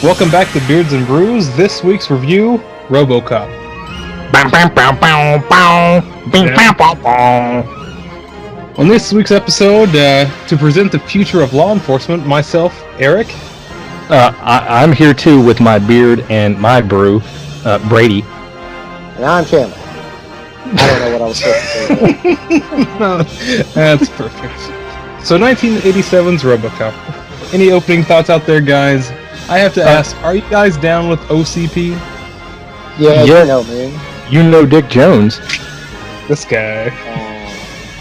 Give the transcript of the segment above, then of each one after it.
Welcome back to Beards and Brews. This week's review, RoboCop. On this week's episode, to present the future of law enforcement, myself, Eric. I'm here too with my beard and my brew, Brady. And I'm Chandler. I don't know what I was supposed to say. That's perfect. So 1987's RoboCop. Any opening thoughts out there, guys? I have to ask, are you guys down with OCP? Yeah, you know me. You know Dick Jones. This guy.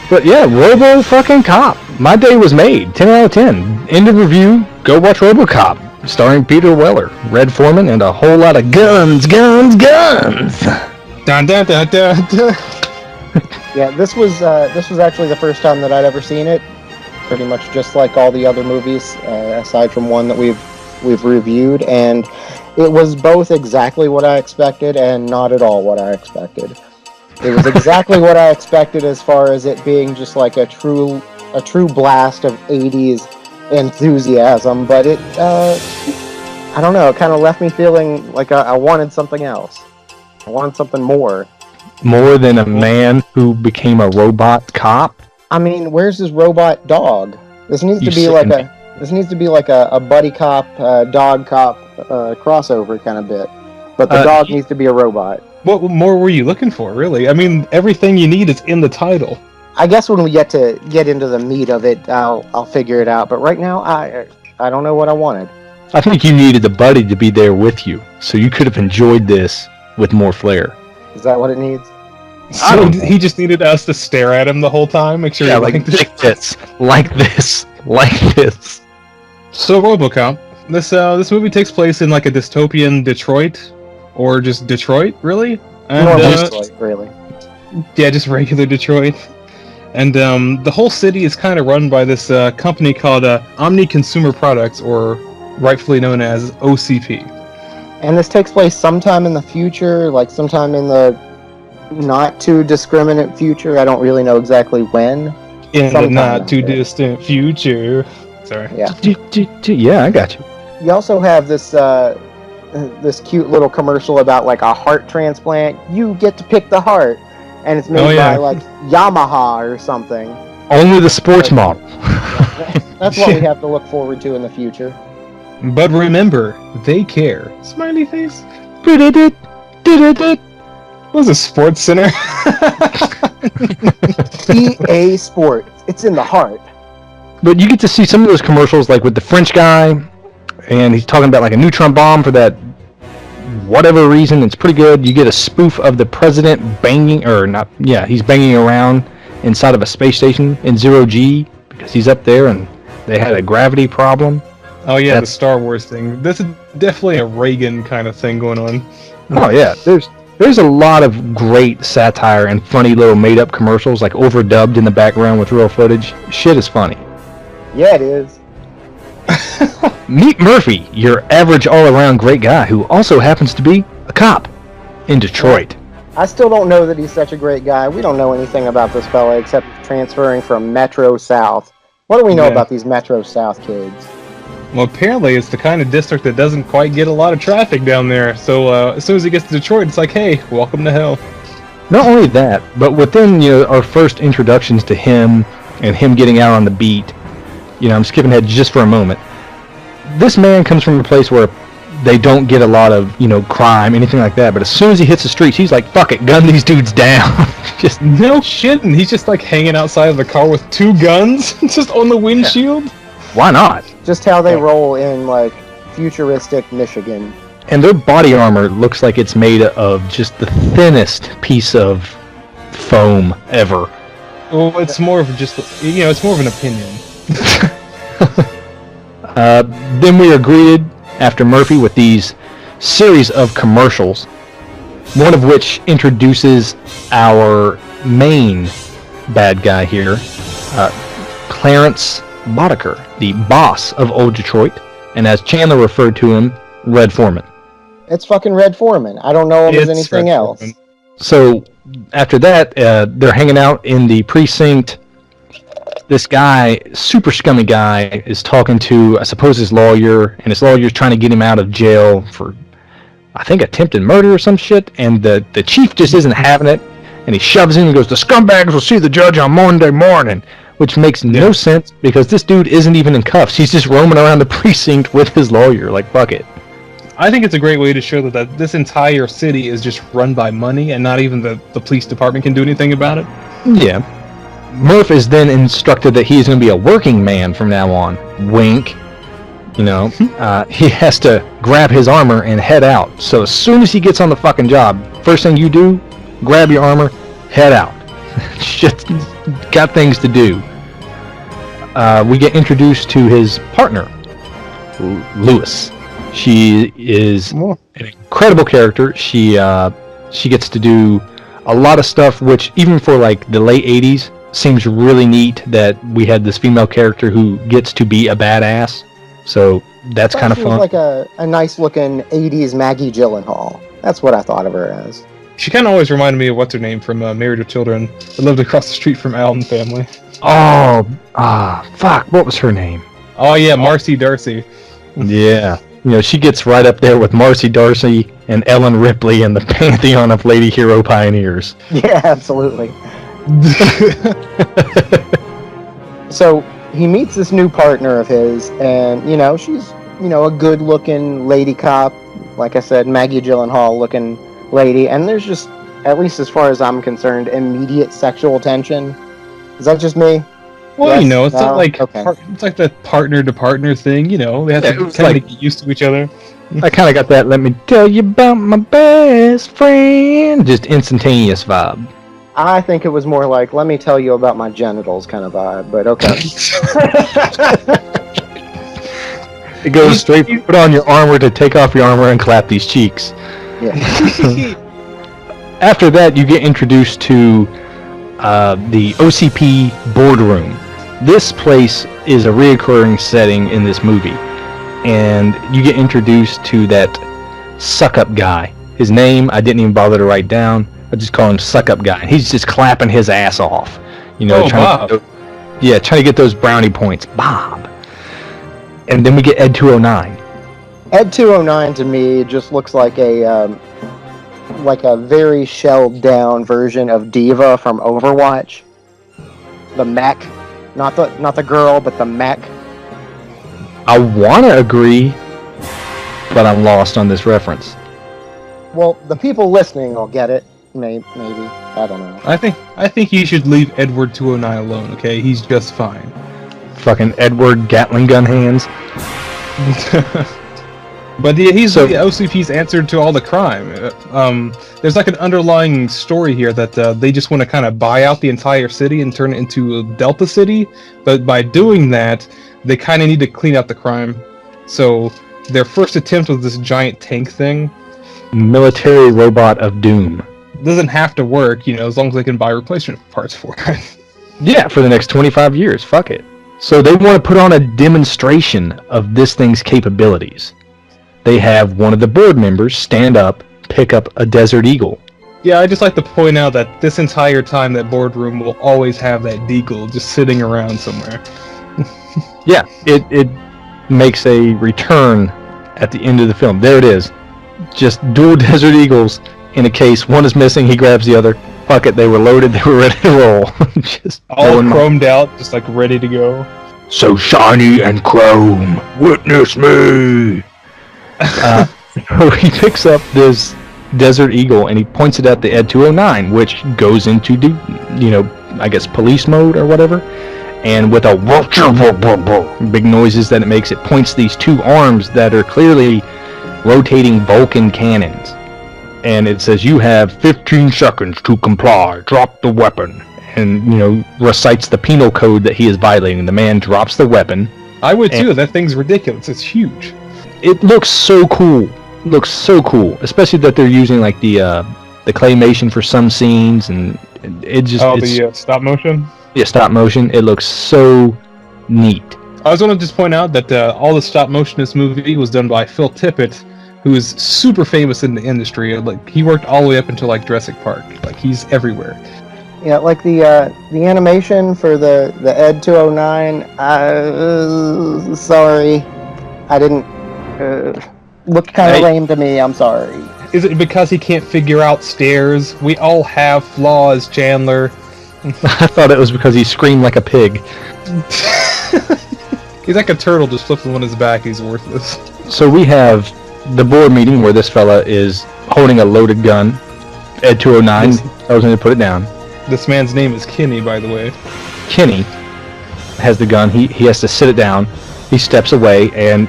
But yeah, Robo fucking Cop. My day was made. 10 out of 10. End of review. Go watch RoboCop. Starring Peter Weller, Red Foreman, and a whole lot of guns. Dun, dun, dun, dun, dun. Yeah, this was actually the first time that I'd ever seen it. Pretty much just like all the other movies, aside from one that we've reviewed, and it was both exactly what I expected and not at all what I expected. It was exactly what I expected as far as it being just like a true blast of 80s enthusiasm, but it I don't know, it kind of left me feeling like I wanted something else. I wanted something more. More than a man who became a robot cop? I mean, where's his robot dog? This needs to be like a buddy cop, dog cop crossover kind of bit. But the dog needs to be a robot. What more were you looking for, really? I mean, everything you need is in the title. I guess when we get into the meat of it, I'll figure it out. But right now, I don't know what I wanted. I think you needed a buddy to be there with you, so you could have enjoyed this with more flair. Is that what it needs? So he just needed us to stare at him the whole time, make sure like this. So RoboCop, this movie takes place in like a dystopian Detroit, or just Detroit, really? And, Detroit, really. Yeah, just regular Detroit. And the whole city is kind of run by this company called Omni Consumer Products, or rightfully known as OCP. And this takes place sometime in the future, like sometime in the not too discriminate future. I don't really know exactly when. In the not too distant future. Sorry. Yeah. Yeah, I got you. You also have this this cute little commercial about like a heart transplant. You get to pick the heart, and it's made by like Yamaha or something. Only the sports model. That's what we have to look forward to in the future. But remember, they care. Smiley face. What's a Sports Center? EA Sports. It's in the heart. But you get to see some of those commercials, like with the French guy, and he's talking about like a neutron bomb for that whatever reason. It's pretty good. You get a spoof of the president he's banging around inside of a space station in 0G because he's up there and they had a gravity problem. Oh yeah, the Star Wars thing. This is definitely a Reagan kind of thing going on. Oh yeah, there's a lot of great satire and funny little made-up commercials, like overdubbed in the background with real footage. Shit is funny. Yeah, it is. Meet Murphy, your average all-around great guy who also happens to be a cop in Detroit. I still don't know that he's such a great guy. We don't know anything about this fella except transferring from Metro South. What do we know about these Metro South kids? Well, apparently it's the kind of district that doesn't quite get a lot of traffic down there. So as soon as he gets to Detroit, it's like, hey, welcome to hell. Not only that, but within our first introductions to him and him getting out on the beat, I'm skipping ahead just for a moment. This man comes from a place where they don't get a lot of crime, anything like that. But as soon as he hits the streets, he's like, fuck it, gun these dudes down. Just no shit, and he's just like hanging outside of the car with 2 guns, just on the windshield. Yeah. Why not? Just how they roll in, like, futuristic Michigan. And their body armor looks like it's made of just the thinnest piece of foam ever. Well, it's more of just, it's more of an opinion. Then we are greeted, after Murphy, with these series of commercials, one of which introduces our main bad guy here, Clarence Boddicker, the boss of Old Detroit, and as Chandler referred to him, Red Foreman. It's fucking Red Foreman. I don't know him as anything else. So after that, they're hanging out in the precinct this guy, super scummy guy, is talking to, I suppose, his lawyer, and his lawyer's trying to get him out of jail for, I think, attempted murder or some shit, and the chief just isn't having it, and he shoves him and goes, "The scumbags will see the judge on Monday morning," which makes no sense, because this dude isn't even in cuffs. He's just roaming around the precinct with his lawyer, like, fuck it. I think it's a great way to show that this entire city is just run by money, and not even the police department can do anything about it. Yeah. Murph is then instructed that he's going to be a working man from now on. Wink. You know, he has to grab his armor and head out. So as soon as he gets on the fucking job, first thing you do, grab your armor, head out. Shit, got things to do. We get introduced to his partner, Lewis. She is an incredible character. She gets to do a lot of stuff, which even for like the late 80s seems really neat that we had this female character who gets to be a badass. So that's kind of fun. Like a nice looking 80s Maggie Gyllenhaal. That's what I thought of her as. She kind of always reminded me of what's her name from Married with Children. I lived across the street from Al and Family. Oh, fuck! What was her name? Oh yeah, Marcy Darcy. Yeah, you know, she gets right up there with Marcy Darcy and Ellen Ripley in the pantheon of lady hero pioneers. Yeah, absolutely. So he meets this new partner of his, and you know, she's a good-looking lady cop. Like I said, Maggie Gyllenhaal-looking lady, and there's just, at least as far as I'm concerned, immediate sexual tension. Is that just me? Well, yes, you know, it's no? not like Okay. it's like the partner to partner thing. You know, they have to kind of get used to each other. I kind of got that. Let me tell you about my best friend. Just instantaneous vibe. I think it was more like, let me tell you about my genitals kind of vibe, but okay. It goes straight. Put on your armor to take off your armor and clap these cheeks. Yeah. After that, you get introduced to the OCP boardroom. This place is a reoccurring setting in this movie, and you get introduced to that suck-up guy. His name I didn't even bother to write down. I just call him suck-up guy. He's just clapping his ass off, you know, trying to get those brownie points, Bob. And then we get Ed 209. Ed 209 to me just looks like a very shelled down version of Diva from Overwatch. The mech, not the girl, but the mech. I want to agree, but I'm lost on this reference. Well, the people listening will get it. Maybe. I don't know. I think you should leave Edward 209 alone. Okay, he's just fine. Fucking Edward Gatling gun hands. But he's the OCP's answer to all the crime. There's like an underlying story here that they just want to kind of buy out the entire city and turn it into a Delta City. But by doing that, they kind of need to clean up the crime. So their first attempt was this giant tank thing. Military robot of doom. Doesn't have to work, as long as they can buy replacement parts for it. Yeah, for the next 25 years. Fuck it. So they want to put on a demonstration of this thing's capabilities. They have one of the board members stand up, pick up a Desert Eagle. Yeah, I just like to point out that this entire time that boardroom will always have that deagle just sitting around somewhere. Yeah, it makes a return at the end of the film. There it is. Just dual Desert Eagles in a case. One is missing, he grabs the other. Fuck it, they were loaded, they were ready to roll. Just all chromed out, just like ready to go. So shiny and chrome, witness me! So he picks up this Desert Eagle and he points it at the Ed 209, which goes into I guess police mode or whatever. And with a big noises that it makes, it points these two arms that are clearly rotating Vulcan cannons. And it says, you have 15 seconds to comply, drop the weapon. And, recites the penal code that he is violating. The man drops the weapon. I would too, that thing's ridiculous, it's huge. It looks so cool. Especially that they're using like the claymation for some scenes, and it just the stop motion. Yeah, stop motion. It looks so neat. I was going to just point out that all the stop motion in this movie was done by Phil Tippett, who is super famous in the industry. Like he worked all the way up until like Jurassic Park. Like he's everywhere. Yeah, like the animation for the Ed 209. Sorry, I didn't. Looked kind of lame to me. I'm sorry. Is it because he can't figure out stairs? We all have flaws, Chandler. I thought it was because he screamed like a pig. He's like a turtle just flipping on his back. He's worthless. So we have the board meeting where this fella is holding a loaded gun. Ed 209. I was going to put it down. This man's name is Kenny, by the way. Kenny has the gun. He has to sit it down. He steps away, and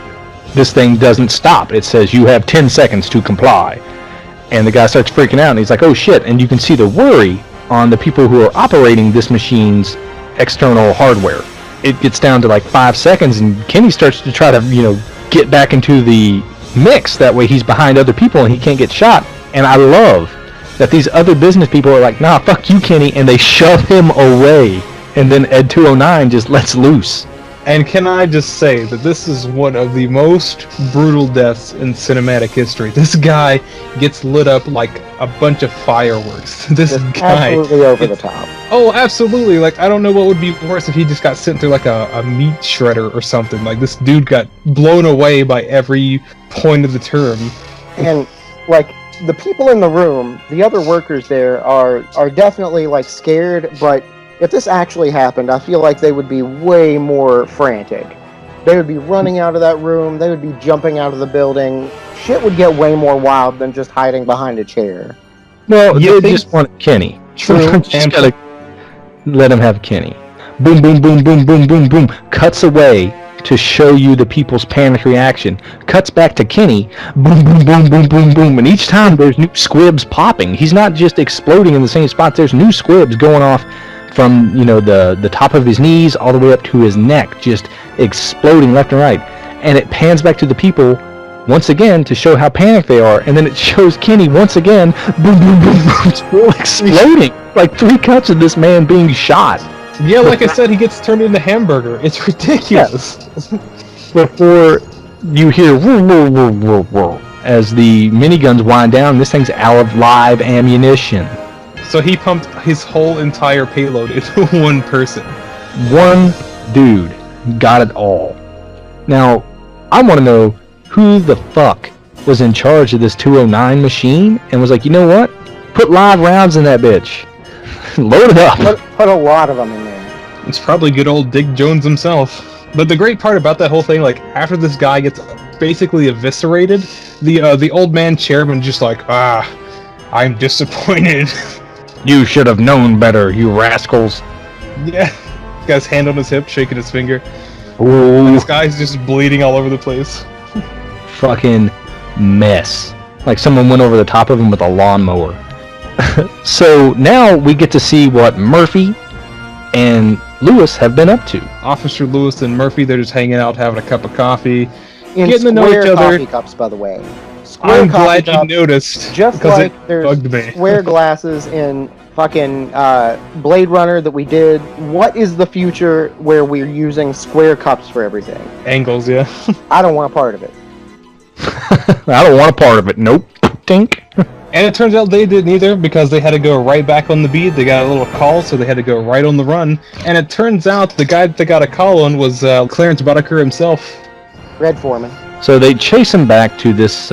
this thing doesn't stop. It says, you have 10 seconds to comply. And the guy starts freaking out, and he's like, oh shit. And you can see the worry on the people who are operating this machine's external hardware. It gets down to like 5 seconds, and Kenny starts to try to, get back into the mix. That way he's behind other people and he can't get shot. And I love that these other business people are like, nah, fuck you, Kenny, and they shove him away. And then Ed 209 just lets loose. And can I just say that this is one of the most brutal deaths in cinematic history. This guy gets lit up like a bunch of fireworks. This guy absolutely over the top. Oh, absolutely. Like, I don't know what would be worse if he just got sent through like a meat shredder or something. Like, this dude got blown away by every point of the term. And, like, the people in the room, the other workers there are definitely, like, scared, but if this actually happened, I feel like they would be way more frantic. They would be running out of that room. They would be jumping out of the building. Shit would get way more wild than just hiding behind a chair. Well, you just want Kenny. True. You just gotta let him have Kenny. Boom, boom, boom, boom, boom, boom, boom. Cuts away to show you the people's panic reaction. Cuts back to Kenny. Boom, boom, boom, boom, boom, boom. And each time there's new squibs popping. He's not just exploding in the same spot. There's new squibs going off from, the top of his knees all the way up to his neck, just exploding left and right. And it pans back to the people once again to show how panicked they are, and then it shows Kenny once again, boom, boom, boom, boom, still exploding. Like 3 cuts of this man being shot. Yeah, like I said, he gets turned into hamburger. It's ridiculous. Before you hear woo, woo, woo, woo, woo, as the miniguns wind down, this thing's out of live ammunition. So he pumped his whole entire payload into one person. One dude got it all. Now, I want to know who the fuck was in charge of this 209 machine and was like, you know what? Put live rounds in that bitch. Load it up. Put a lot of them in there. It's probably good old Dick Jones himself. But the great part about that whole thing, like, after this guy gets basically eviscerated, the old man chairman just like, I'm disappointed. You should have known better, you rascals. Yeah. This guy's hand on his hip, shaking his finger. Ooh. This guy's just bleeding all over the place. Fucking mess. Like someone went over the top of him with a lawnmower. So now we get to see what Murphy and Lewis have been up to. Officer Lewis and Murphy, they're just hanging out, having a cup of coffee, In getting to know each other. coffee cups, by the way. Square I'm coffee glad you cups, noticed, just because like it there's bugged me. square glasses in fucking Blade Runner that we did. What is the future where we're using square cups for everything? Angles, yeah. I don't want a part of it. I don't want a part of it. Nope. Tink. And it turns out they didn't either, because they had to go right back on the beat. They got a little call, so they had to go right on the run. And it turns out the guy that they got a call on was Clarence Boddicker himself. Red Foreman. So they chase him back to this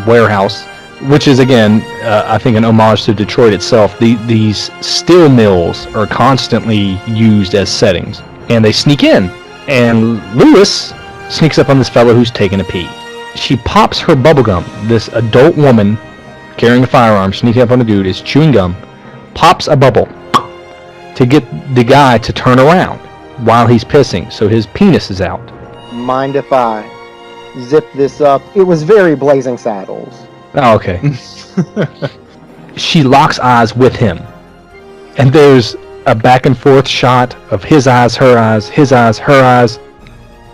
warehouse, which is, again, I think an homage to Detroit itself. These steel mills are constantly used as settings. And they sneak in. And Lewis sneaks up on this fellow who's taking a pee. She pops her bubblegum. This adult woman carrying a firearm, sneaking up on the dude, is chewing gum, pops a bubble to get the guy to turn around while he's pissing, so his penis is out. Mind if I zip this up? It was very Blazing Saddles. Oh, okay. She locks eyes with him, and there's a back and forth shot of his eyes, her eyes, his eyes, her eyes,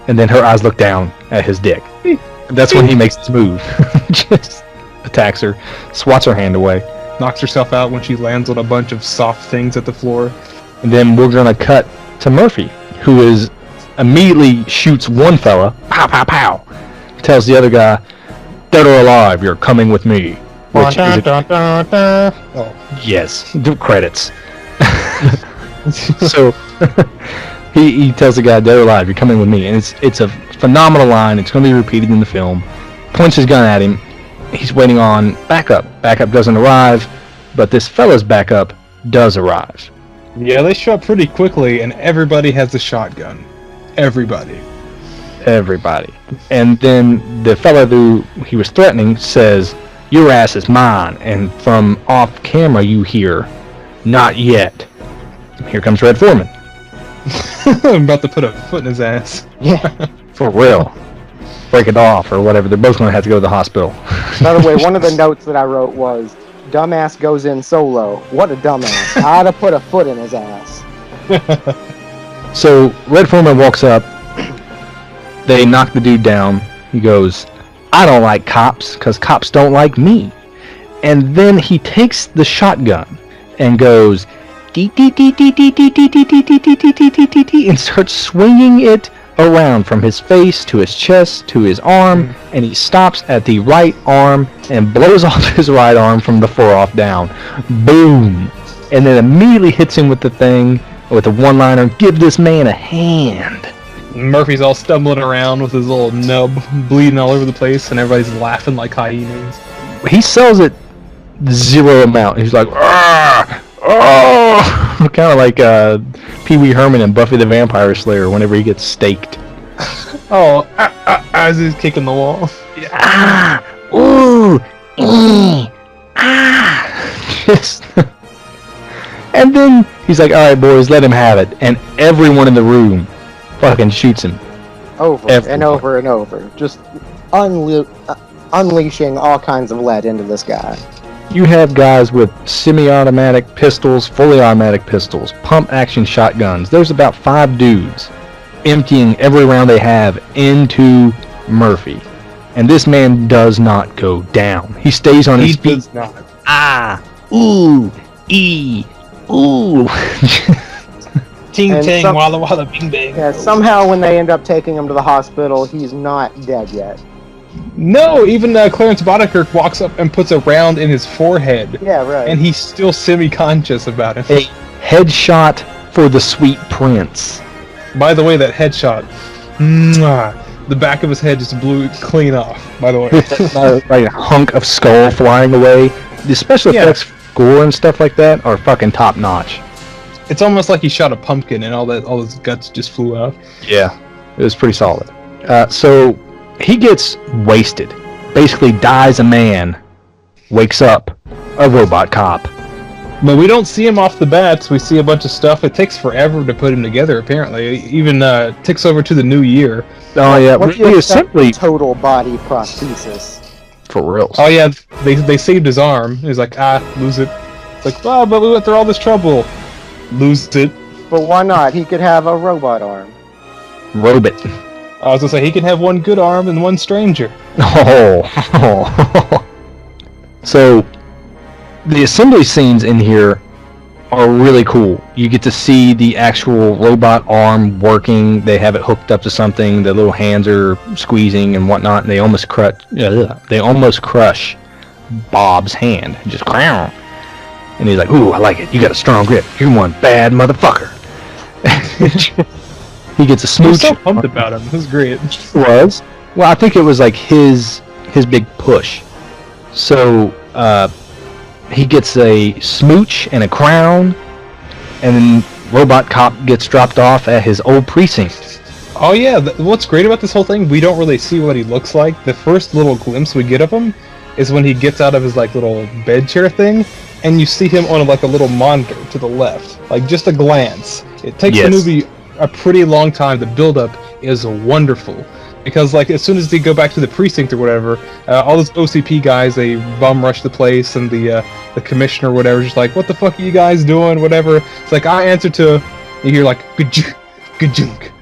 and then her eyes look down at his dick. That's when he makes his move. Just attacks her, swats her hand away. Knocks herself out when she lands on a bunch of soft things at the floor. And then we're gonna cut to Murphy, who is immediately shoots one fella, pow, pow, pow, tells the other guy, dead or alive, you're coming with me. Which is yes, do credits. So he tells the guy, "Dead or alive, you're coming with me." And it's a phenomenal line. It's going to be repeated in the film. Points his gun at him. He's waiting on backup. Backup doesn't arrive, but this fella's backup does arrive. Yeah, they show up pretty quickly, and everybody has a shotgun. Everybody. And then the fella who he was threatening says, "Your ass is mine." And from off camera you hear, "Not yet." Here comes Red Foreman. I'm about to put a foot in his ass. Yeah. For real. Break it off or whatever. They're both going to have to go to the hospital. By the way, one of the notes that I wrote was, "Dumbass goes in solo. What a dumbass. I'd have put a foot in his ass." So Red Foreman walks up. They knock the dude down. He goes, "I don't like cops because cops don't like me." And then he takes the shotgun and goes, "Dee dee dee dee dee dee dee dee dee dee dee dee dee dee dee," and starts swinging it around from his face to his chest to his arm, and he stops at the right arm and blows off his right arm from the forearm down. Boom! And then immediately hits him with the thing, with a one-liner, "Give this man a hand." Murphy's all stumbling around with his little nub bleeding all over the place, and everybody's laughing like hyenas. He sells it zero amount. He's like, "Ah! Oh!" Kind of like Pee Wee Herman and Buffy the Vampire Slayer whenever he gets staked. Oh, as he's kicking the wall. Ah! Ooh! Ah! Just... And then he's like, "All right, boys, let him have it." And everyone in the room fucking shoots him. Over and over and over. Just unleashing all kinds of lead into this guy. You have guys with semi-automatic pistols, fully automatic pistols, pump-action shotguns. There's about 5 dudes emptying every round they have into Murphy. And this man does not go down. He stays on his feet. He does not. Ah! Ooh! Ee! Ooh! Ting ting, walla walla, bing bang. Yeah, somehow when they end up taking him to the hospital, he's not dead yet. No, even Clarence Boddicker walks up and puts a round in his forehead. Yeah, right. And he's still semi-conscious about it. A headshot for the sweet prince. By the way, that headshot, the back of his head just blew clean off, by the way. Like a hunk of skull flying away. The special effects, gore and stuff like that are fucking top notch. It's almost like he shot a pumpkin and all his guts just flew out. Yeah, it was pretty solid. So he gets wasted, basically dies a man, wakes up a robot cop. But we don't see him off the bat. We see a bunch of stuff. It takes forever to put him together, apparently. It even ticks over to the new year. Oh yeah, what do you simply total body prosthesis. For real. Oh yeah, they saved his arm. He's like, lose it. It's like, but we went through all this trouble. Lose it. But why not? He could have a robot arm. Robot. I was gonna say he can have one good arm and one stranger. Oh. So the assembly scenes in here are really cool. You get to see the actual robot arm working. They have it hooked up to something. The little hands are squeezing and whatnot. And they almost crush. They almost crush Bob's hand. Just clown. And he's like, "Ooh, I like it. You got a strong grip. You're one bad motherfucker." He gets a smooch. I was so pumped about him. It was great. Was? Well, I think it was like his big push. So he gets a smooch and a crown, and then Robot Cop gets dropped off at his old precinct. Oh yeah, what's great about this whole thing, we don't really see what he looks like. The first little glimpse we get of him is when he gets out of his like little bed chair thing, and you see him on like a little monitor to the left, like just a glance. It takes the movie a pretty long time. The build-up is wonderful, because like as soon as they go back to the precinct or whatever, all those OCP guys, they bum rush the place, and the commissioner or whatever is just like, "What the fuck are you guys doing?" Whatever. It's like, I answer to, you hear like good junk,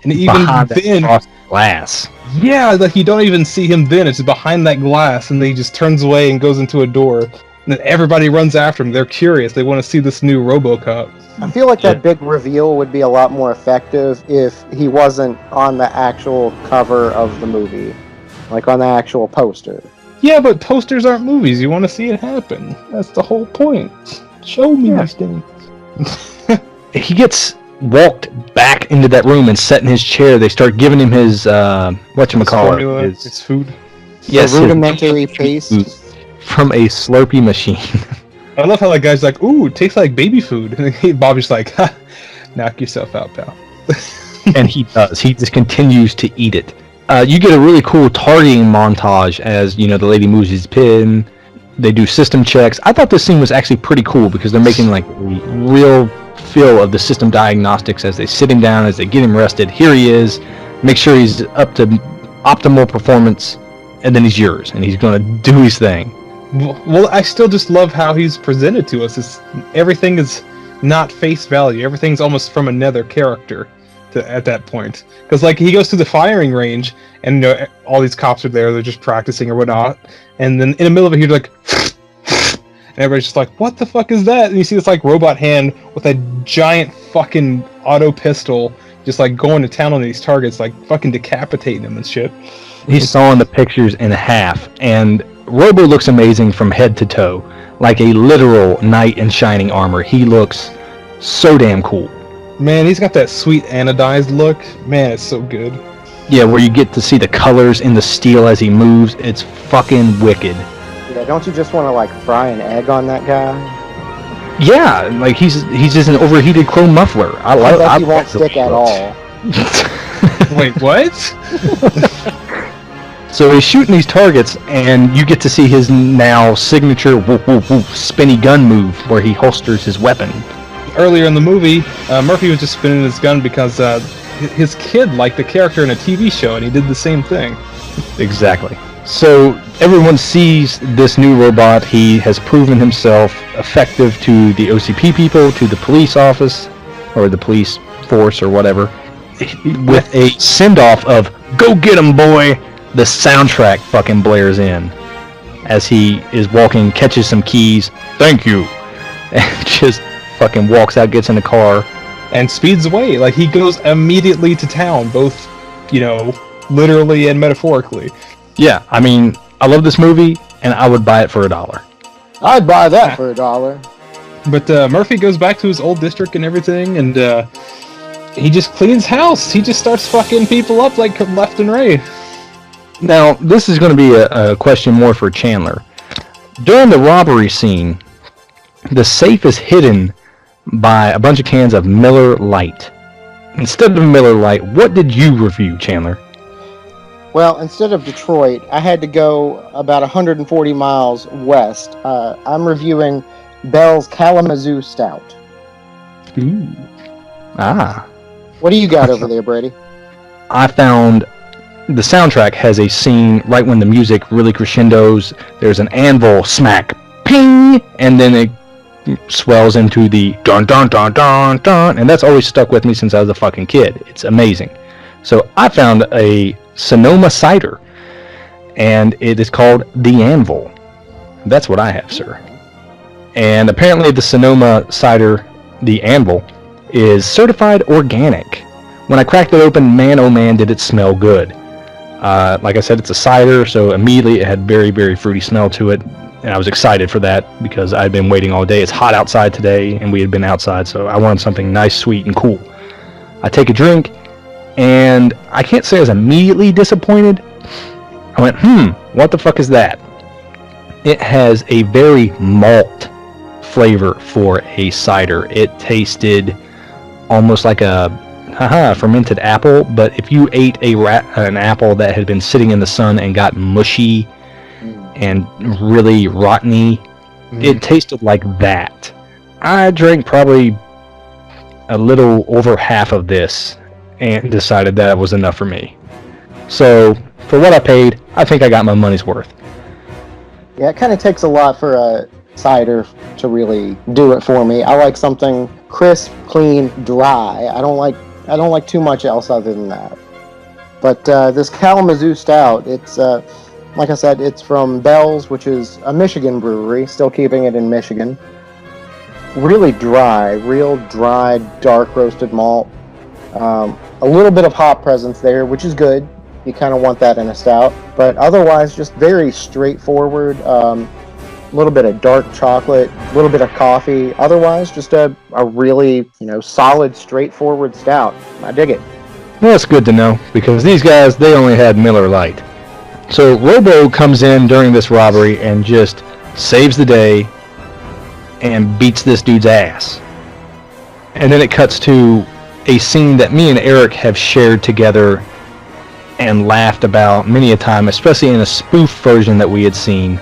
and even then, glass. Yeah, like you don't even see him then. It's behind that glass, and then he just turns away and goes into a door. And then everybody runs after him. They're curious. They want to see this new RoboCop. I feel like that big reveal would be a lot more effective if he wasn't on the actual cover of the movie. Like on the actual poster. Yeah, but posters aren't movies. You want to see it happen. That's the whole point. Show me these things. he gets walked back into that room and set in his chair. They start giving him his whatchamacallit, his food. Yes, the rudimentary paste from a Slurpee machine. I love how that guy's like, "Ooh, it tastes like baby food," and Bobby's like, "Ha, knock yourself out, pal." And he does. He just continues to eat it. You get a really cool targeting montage as the lady moves his pin. They do system checks. I thought this scene was actually pretty cool because they're making like real feel of the system diagnostics as they sit him down, as they get him rested. Here he is. Make sure he's up to optimal performance, and then he's yours, and he's going to do his thing. Well, I still just love how he's presented to us. Everything is not face value. Everything's almost from another character at that point. Because like he goes to the firing range, and all these cops are there. They're just practicing or whatnot. And then in the middle of it, he's like, and everybody's just like, "What the fuck is that?" And you see this like robot hand with a giant fucking auto pistol, just like going to town on these targets, like fucking decapitating them and shit. He's sawing the pictures in half, and Robo looks amazing from head to toe, like a literal knight in shining armor. He looks so damn cool. Man, he's got that sweet anodized look. Man, it's so good. Yeah, where you get to see the colors in the steel as he moves. It's fucking wicked. Yeah, don't you just want to like fry an egg on that guy? Yeah, like he's just an overheated chrome muffler. I he won't stick at all. Wait, what? So he's shooting these targets, and you get to see his now signature whoop, whoop, whoop, spinny gun move, where he holsters his weapon. Earlier in the movie, Murphy was just spinning his gun because his kid liked the character in a TV show, and he did the same thing. Exactly. So everyone sees this new robot. He has proven himself effective to the OCP people, to the police office, or the police force, or whatever, with a send-off of, "Go get him, boy!" The soundtrack fucking blares in as he is walking, catches some keys, "Thank you," and just fucking walks out, gets in the car, and speeds away. Like, he goes immediately to town, both, literally and metaphorically. Yeah, I mean, I love this movie, and I would buy it for $1. I'd buy that for $1. But Murphy goes back to his old district and everything, and he just cleans house. He just starts fucking people up like left and right. Now, this is going to be a question more for Chandler. During the robbery scene, the safe is hidden by a bunch of cans of Miller Lite. Instead of Miller Lite, what did you review, Chandler? Well, instead of Detroit, I had to go about 140 miles west. I'm reviewing Bell's Kalamazoo Stout. Ooh. Ah. What do you got over there, Brady? I found the soundtrack has a scene right when the music really crescendos. There's an anvil smack, ping, and then it swells into the dun dun dun dun dun, and that's always stuck with me since I was a fucking kid. It's amazing. So I found a Sonoma cider, and it is called The Anvil. That's what I have, sir. And apparently the Sonoma cider, The Anvil, is certified organic. When I cracked it open, man oh man did it smell good. Like I said, it's a cider, so immediately it had very, very fruity smell to it, and I was excited for that because I'd been waiting all day. It's hot outside today, and we had been outside, so I wanted something nice, sweet, and cool. I take a drink, and I can't say I was immediately disappointed. I went, what the fuck is that? It has a very malt flavor for a cider. It tasted almost like a fermented apple, but if you ate an apple that had been sitting in the sun and got mushy and really rotteny, it tasted like that. I drank probably a little over half of this and decided that was enough for me. So, for what I paid, I think I got my money's worth. Yeah, it kind of takes a lot for a cider to really do it for me. I like something crisp, clean, dry. I don't like too much else other than that. But this Kalamazoo Stout, it's like I said, it's from Bell's, which is a Michigan brewery, still keeping it in Michigan. Really dry, real dry, dark roasted malt. A little bit of hop presence there, which is good. You kind of want that in a stout. But otherwise, just very straightforward. little bit of dark chocolate, a little bit of coffee. Otherwise, just a really, solid, straightforward stout. I dig it. Well, that's good to know, because these guys, they only had Miller Lite. So Robo comes in during this robbery and just saves the day and beats this dude's ass. And then it cuts to a scene that me and Eric have shared together and laughed about many a time, especially in a spoof version that we had seen.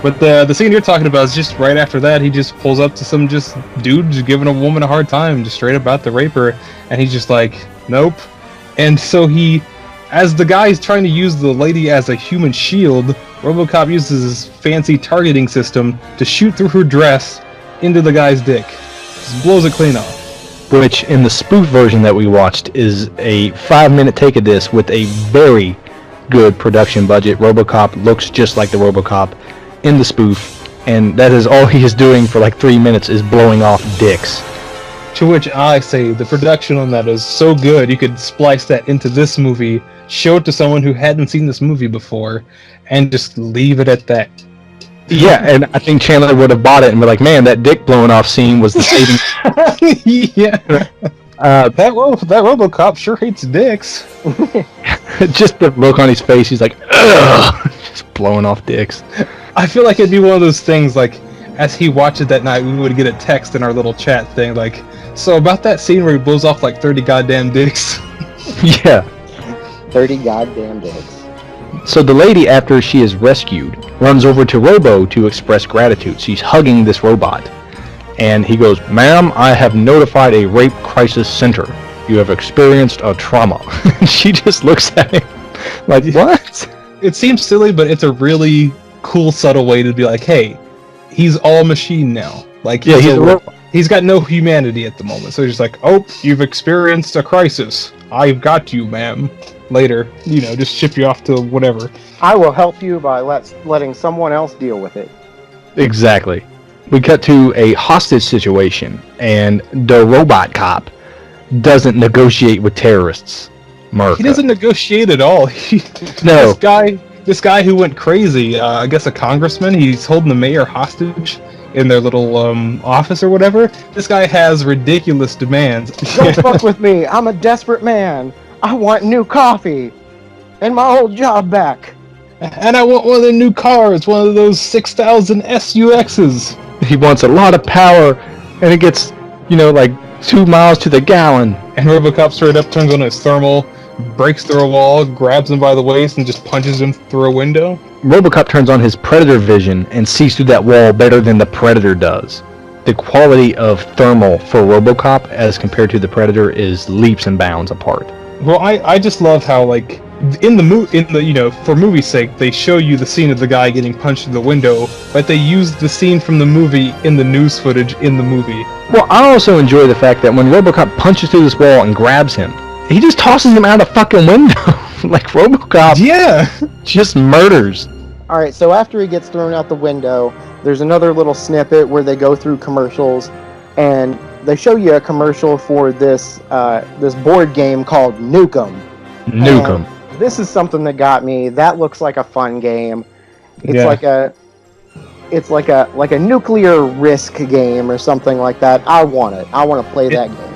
But the scene you're talking about is just right after that. He just pulls up to some just dude just giving a woman a hard time, just straight about to rape her, and he's just like, nope. And so he, as the guy's trying to use the lady as a human shield, RoboCop uses his fancy targeting system to shoot through her dress into the guy's dick. Just blows it clean off. Which, in the spoof version that we watched, is a 5-minute take of this with a very good production budget. RoboCop looks just like the RoboCop in the spoof, and that is all he is doing for like 3 minutes is blowing off dicks. To which I say, the production on that is so good, you could splice that into this movie, show it to someone who hadn't seen this movie before, and just leave it at that. Yeah, and I think Chandler would have bought it and be like, man, that dick blowing off scene was the saving... Yeah. That RoboCop sure hates dicks. Just the look on his face, he's like, ugh, just blowing off dicks. I feel like it'd be one of those things, like, as he watched it that night, we would get a text in our little chat thing, like, so about that scene where he blows off like 30 goddamn dicks. Yeah. 30 goddamn dicks. So the lady, after she is rescued, runs over to Robo to express gratitude. She's hugging this robot. And he goes, ma'am, I have notified a rape crisis center. You have experienced a trauma. She just looks at him like, what? It seems silly, but it's a really cool, subtle way to be like, hey, he's all machine now. Like, yeah, he's got no humanity at the moment. So he's just like, oh, you've experienced a crisis. I've got you, ma'am. Later, just ship you off to whatever. I will help you by letting someone else deal with it. Exactly. We cut to a hostage situation, and the robot cop doesn't negotiate with terrorists. America. He doesn't negotiate at all. No. This guy who went crazy, I guess a congressman, he's holding the mayor hostage in their little office or whatever. This guy has ridiculous demands. Don't fuck with me. I'm a desperate man. I want new coffee and my old job back. And I want one of the new cars, one of those 6,000 SUXs. He wants a lot of power, and it gets, like 2 miles to the gallon. And RoboCop straight up turns on his thermal, breaks through a wall, grabs him by the waist, and just punches him through a window. RoboCop turns on his Predator vision and sees through that wall better than the Predator does. The quality of thermal for RoboCop as compared to the Predator is leaps and bounds apart. Well, I just love how, like, for movie's sake, they show you the scene of the guy getting punched through the window, but they use the scene from the movie in the news footage in the movie. Well, I also enjoy the fact that when RoboCop punches through this wall and grabs him, he just tosses him out a fucking window. Like, RoboCop just murders. Alright, so after he gets thrown out the window, there's another little snippet where they go through commercials, and they show you a commercial for this board game called Nukem. Nukem. This is something that got me. That looks like a fun game. It's like a nuclear risk game or something like that. I want it. I want to play that game.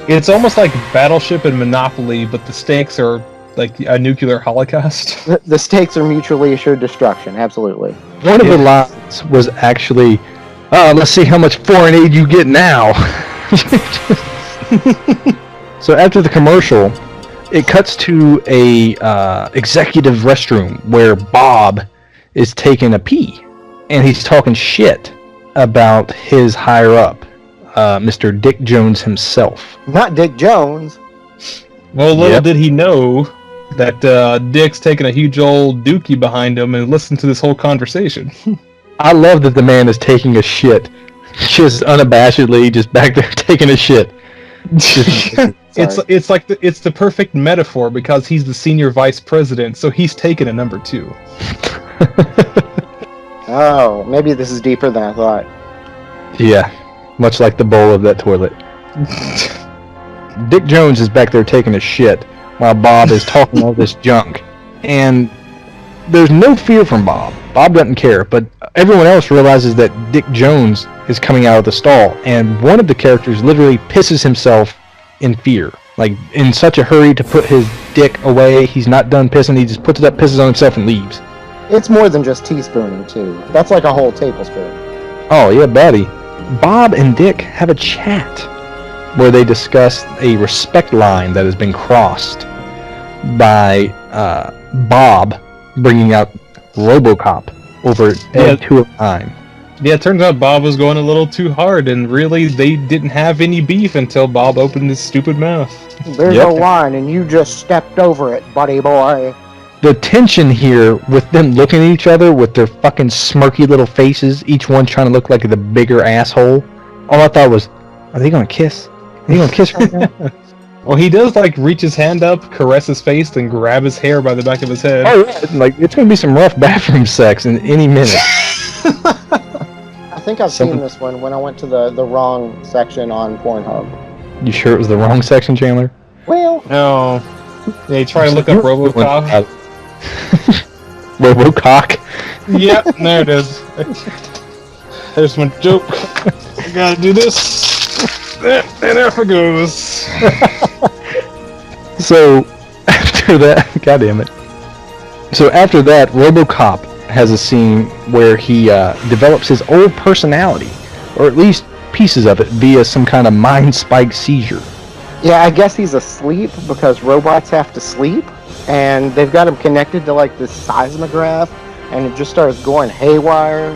It's almost like Battleship and Monopoly, but the stakes are like a nuclear holocaust. The stakes are mutually assured destruction. Absolutely. One of the lines was actually, let's see how much foreign aid you get now. So after the commercial, it cuts to a executive restroom where Bob is taking a pee, and he's talking shit about his higher up, Mr. Dick Jones himself. Not Dick Jones. Well, little did he know that Dick's taking a huge old dookie behind him and listened to this whole conversation. I love that the man is taking a shit, just unabashedly, just back there taking a shit. It's like it's the perfect metaphor because he's the senior vice president, so he's taking a number 2. Oh, maybe this is deeper than I thought. Yeah, much like the bowl of that toilet. Dick Jones is back there taking a shit while Bob is talking all this junk. And there's no fear from Bob. Bob doesn't care, but everyone else realizes that Dick Jones is coming out of the stall, and one of the characters literally pisses himself in fear. Like, in such a hurry to put his dick away, he's not done pissing, he just puts it up, pisses on himself, and leaves. It's more than just teaspooning, too. That's like a whole tablespoon. Oh, yeah, buddy. Bob and Dick have a chat where they discuss a respect line that has been crossed by Bob bringing out RoboCop over Dead 209. Yeah, it turns out Bob was going a little too hard, and really they didn't have any beef until Bob opened his stupid mouth. There's a line, and you just stepped over it, buddy boy. The tension here with them looking at each other with their fucking smirky little faces, each one trying to look like the bigger asshole. All I thought was, are they gonna kiss? Are they gonna kiss right now? Well, he does, like, reach his hand up, caress his face, then grab his hair by the back of his head. Oh, yeah. Like, it's gonna be some rough bathroom sex in any minute. I think I've seen this one when I went to the wrong section on Pornhub. You sure it was the wrong section, Chandler? Well... No. Yeah, you try to look up RoboCop. RoboCop? Yep, there it is. There's my joke. I gotta do this. And there it goes. So, after that... God damn it. So after that, RoboCop has a scene where he develops his old personality, or at least pieces of it, via some kind of mind spike seizure. Yeah, I guess he's asleep because robots have to sleep, and they've got him connected to like this seismograph, and it just starts going haywire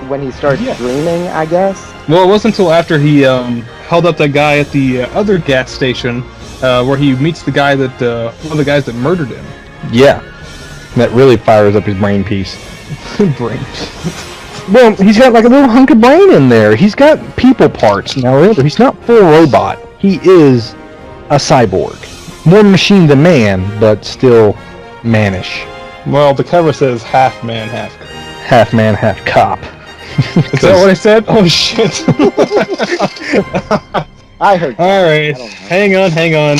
when he starts dreaming, I guess. Well, it wasn't until after he held up that guy at the other gas station where he meets the guy that one of the guys that murdered him. Yeah, that really fires up his brain piece. Brain. Well, he's got like a little hunk of brain in there. He's got people parts. Now remember, he's not full robot. He is a cyborg. More machine than man, but still mannish. Well, the cover says half man, half cop. Half man, half cop. Is that what I said? Oh, shit. I heard. Alright, hang on.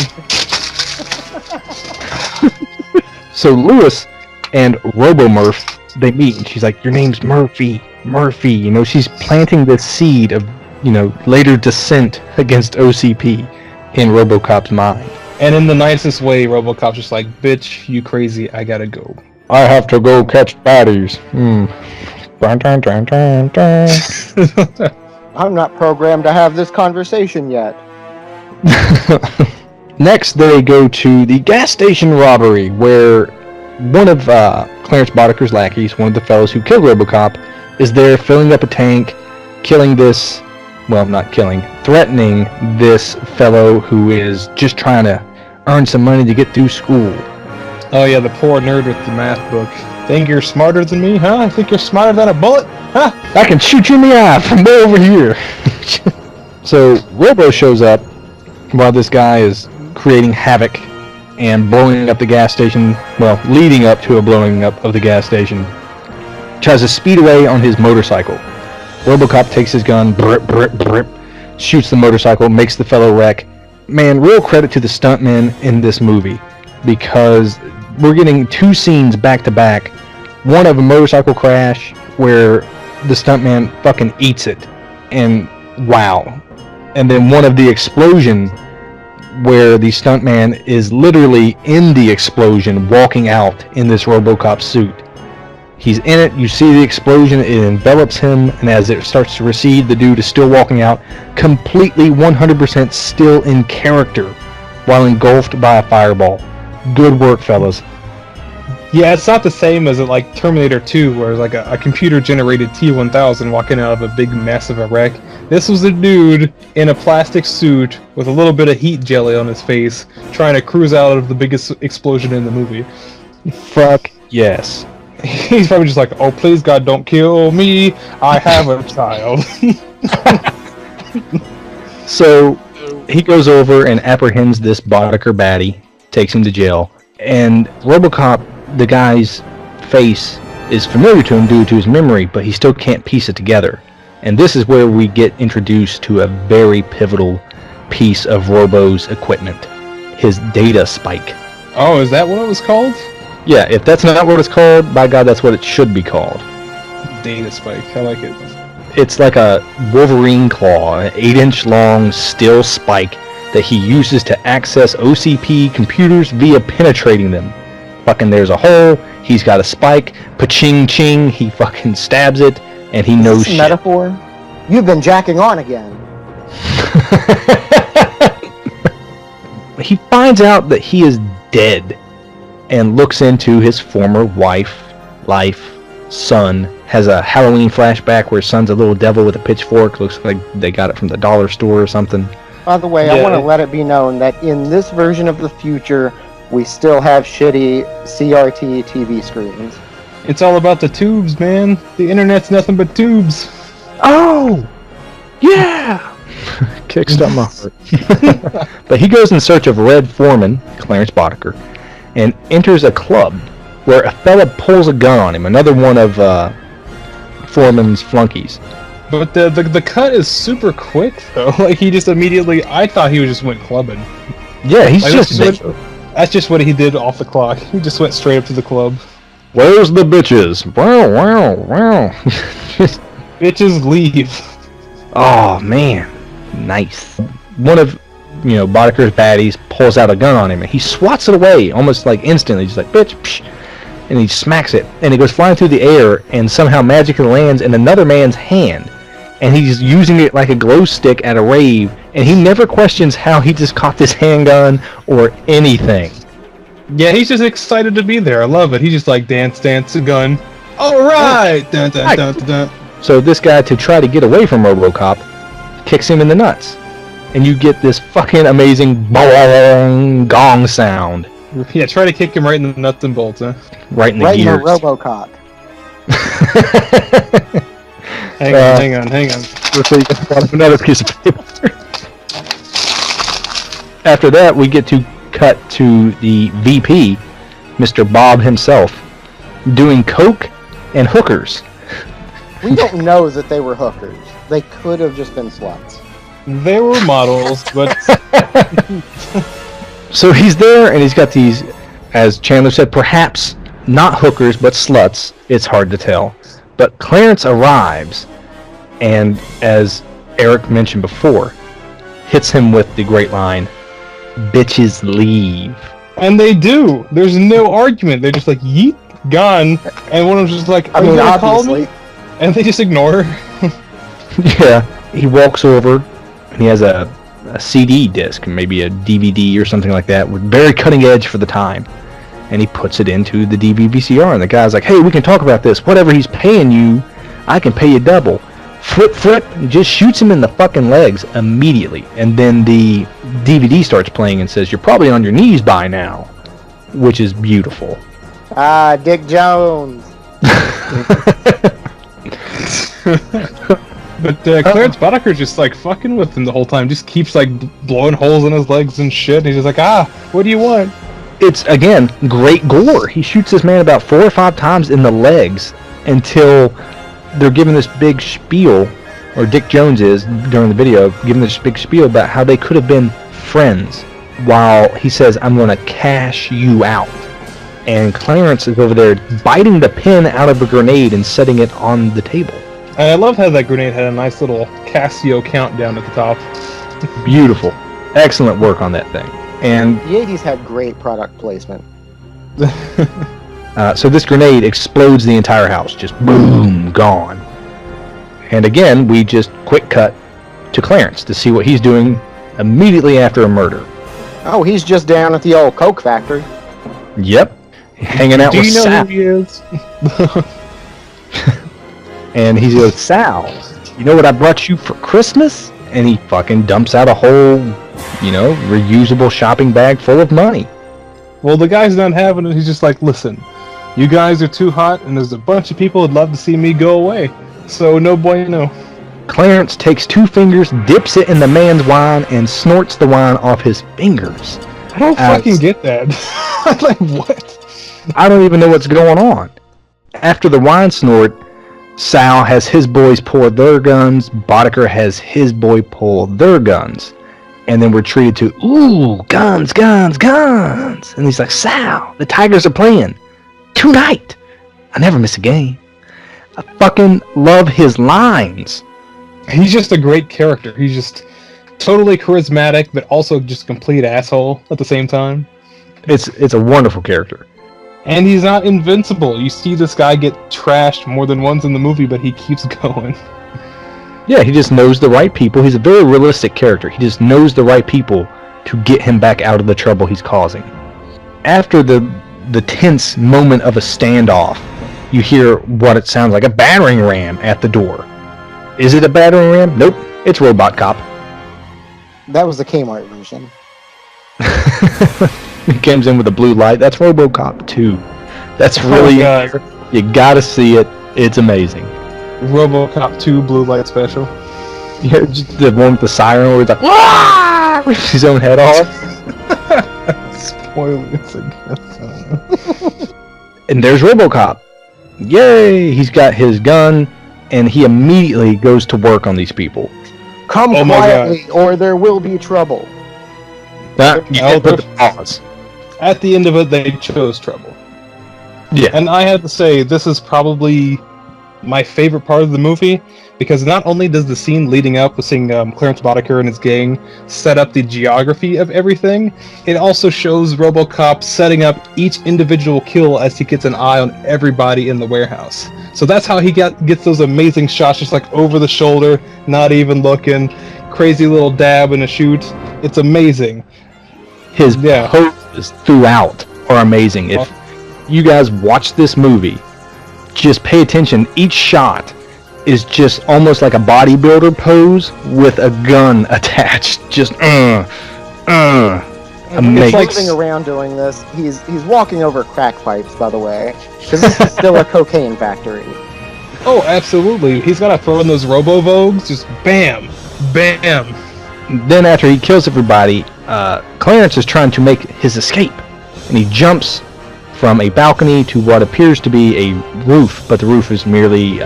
So Lewis and RoboMurph, they meet, and she's like, your name's Murphy. You know, she's planting this seed of, you know, later dissent against OCP in RoboCop's mind. And in the nicest way, RoboCop's just like, bitch, you crazy, I gotta go. I have to go catch baddies. I'm not programmed to have this conversation yet. Next, they go to the gas station robbery, where one of Clarence Boddicker's lackeys, one of the fellows who killed RoboCop, is there filling up a tank, killing this, well, not killing, threatening this fellow who is just trying to earn some money to get through school. Oh yeah, the poor nerd with the math book. Think you're smarter than me, huh? Think you're smarter than a bullet? Huh? I can shoot you in the eye from way over here. So Robo shows up while this guy is creating havoc and blowing up the gas station, well, leading up to a blowing up of the gas station. Tries to speed away on his motorcycle. RoboCop takes his gun, shoots the motorcycle, makes the fellow wreck. Man, real credit to the stuntmen in this movie, because we're getting two scenes back to back. One of a motorcycle crash where the stuntman fucking eats it, and wow. And then one of the explosion where the stuntman is literally in the explosion, walking out in this RoboCop suit. He's in it, you see the explosion, it envelops him, and as it starts to recede, the dude is still walking out, completely 100% still in character, while engulfed by a fireball. Good work, fellas. Yeah, it's not the same as like Terminator 2, where it's like a computer-generated T-1000 walking out of a big mess of a wreck. This was a dude in a plastic suit with a little bit of heat jelly on his face, trying to cruise out of the biggest explosion in the movie. Fuck yes. He's probably just like, oh, please God, don't kill me. I have a child. So he goes over and apprehends this Boddicker baddie, takes him to jail, and RoboCop, the guy's face is familiar to him due to his memory, but he still can't piece it together. And this is where we get introduced to a very pivotal piece of Robo's equipment, his data spike. Oh, is that what it was called? Yeah, if that's not what it's called, by God, that's what it should be called. Data spike. I like it. It's like a Wolverine claw, an 8-inch long steel spike that he uses to access OCP computers via penetrating them. Fucking there's a hole, he's got a spike, pa-ching ching, he fucking stabs it, and he knows shit. Metaphor? You've been jacking on again. He finds out that he is dead and looks into his former life, son. Has a Halloween flashback where his son's a little devil with a pitchfork. Looks like they got it from the dollar store or something. By the way, I want to let it be known that in this version of the future, we still have shitty CRT TV screens. It's all about the tubes, man. The internet's nothing but tubes. Oh! Yeah! Kickstart my heart. But he goes in search of Red Foreman, Clarence Boddicker, and enters a club where a fella pulls a gun on him, another one of Foreman's flunkies. But the cut is super quick, though. Like, he just immediately... I thought he just went clubbing. Yeah, he's like, just... That's just what he did off the clock. He just went straight up to the club. Where's the bitches? Wow, wow, wow. Bitches leave. Oh, man. Nice. One of, Boddicker's baddies pulls out a gun on him, and he swats it away almost like instantly. Just like, bitch, psh, and he smacks it, and it goes flying through the air, and somehow magically lands in another man's hand. And he's using it like a glow stick at a rave, and he never questions how he just caught this handgun or anything. Yeah, he's just excited to be there. I love it. He's just like, dance, a gun. All right! Dun, dun, dun, dun, dun. So this guy, to try to get away from RoboCop, kicks him in the nuts. And you get this fucking amazing bong gong sound. Yeah, try to kick him right in the nuts and bolts, huh? Right in the gears. Right in the RoboCop. Hang on. Before you can spot up another piece of paper. After that, we get to cut to the VP, Mr. Bob himself, doing coke and hookers. We don't know that they were hookers. They could have just been sluts. They were models, but... So he's there, and he's got these, as Chandler said, perhaps not hookers, but sluts. It's hard to tell. But Clarence arrives, and as Eric mentioned before, hits him with the great line, "Bitches leave." And they do. There's no argument. They're just like, yeet, gone. And one of them's just like, I mean, obviously. Call me? And they just ignore her. Yeah, he walks over, and he has a CD disc, maybe a DVD or something like that, with very cutting edge for the time. And he puts it into the DVD-VCR, and the guy's like, "Hey, we can talk about this. Whatever he's paying you, I can pay you double." Flip, and just shoots him in the fucking legs immediately. And then the DVD starts playing and says, "You're probably on your knees by now," which is beautiful. Ah, Dick Jones. But Clarence Boddicker just like fucking with him the whole time. Just keeps like blowing holes in his legs and shit. He's just like, what do you want? It's, again, great gore. He shoots this man about 4 or 5 times in the legs until they're giving this big spiel, or Dick Jones is, during the video, giving this big spiel about how they could have been friends, while he says, "I'm going to cash you out." And Clarence is over there biting the pin out of a grenade and setting it on the table. And I love how that grenade had a nice little Casio countdown at the top. Beautiful. Excellent work on that thing. And the 80s had great product placement. So this grenade explodes the entire house. Just boom, gone. And again, we just quick cut to Clarence to see what he's doing immediately after a murder. Oh, he's just down at the old Coke factory. Yep. Hanging out with Sal. Do you know who he is? And he goes, "Sal, you know what I brought you for Christmas?" And he fucking dumps out a whole, reusable shopping bag full of money. Well, the guy's not having it. He's just like, "Listen, you guys are too hot, and there's a bunch of people who'd love to see me go away. So no bueno." Clarence takes 2 fingers, dips it in the man's wine, and snorts the wine off his fingers. I don't fucking get that. I'm like, what? I don't even know what's going on. After the wine snort, Sal has his boys pull their guns, Boddicker has his boy pull their guns. And then we're treated to, "Ooh, guns, guns, guns." And he's like, "Sal, the Tigers are playing." tonight. I never miss a game. I fucking love his lines. He's just a great character. He's just totally charismatic, but also just a complete asshole at the same time. It's a wonderful character. And he's not invincible. You see this guy get trashed more than once in the movie, but he keeps going. Yeah, he just knows the right people. He's a very realistic character. He just knows the right people to get him back out of the trouble he's causing. After the tense moment of a standoff, you hear what it sounds like, a battering ram at the door. Is it a battering ram? Nope, it's RoboCop. That was the Kmart version. He comes in with a blue light. That's RoboCop 2. That's really... You gotta see it. It's amazing. RoboCop 2 blue light special. Yeah, just the one with the siren where he's like, "Wah!" rips his own head off. Spoilers, I guess. And there's RoboCop. Yay! He's got his gun, and he immediately goes to work on these people. Come quietly, or there will be trouble. You can't put the pause. At the end of it, they chose trouble. Yeah. And I have to say, this is probably my favorite part of the movie, because not only does the scene leading up with seeing Clarence Boddicker and his gang set up the geography of everything, it also shows RoboCop setting up each individual kill as he gets an eye on everybody in the warehouse. So that's how he gets those amazing shots, just like over the shoulder, not even looking, crazy little dab and a shoot. It's amazing. His poses throughout are amazing. If you guys watch this movie, just pay attention. Each shot is just almost like a bodybuilder pose with a gun attached. Just amazing. He's moving around doing this. He's walking over crack pipes, by the way, because this is still a cocaine factory. Oh, absolutely. He's got to throw in those Robo-Vogues. Just bam, bam. Then after he kills everybody, Clarence is trying to make his escape, and he jumps from a balcony to what appears to be a roof, but the roof is merely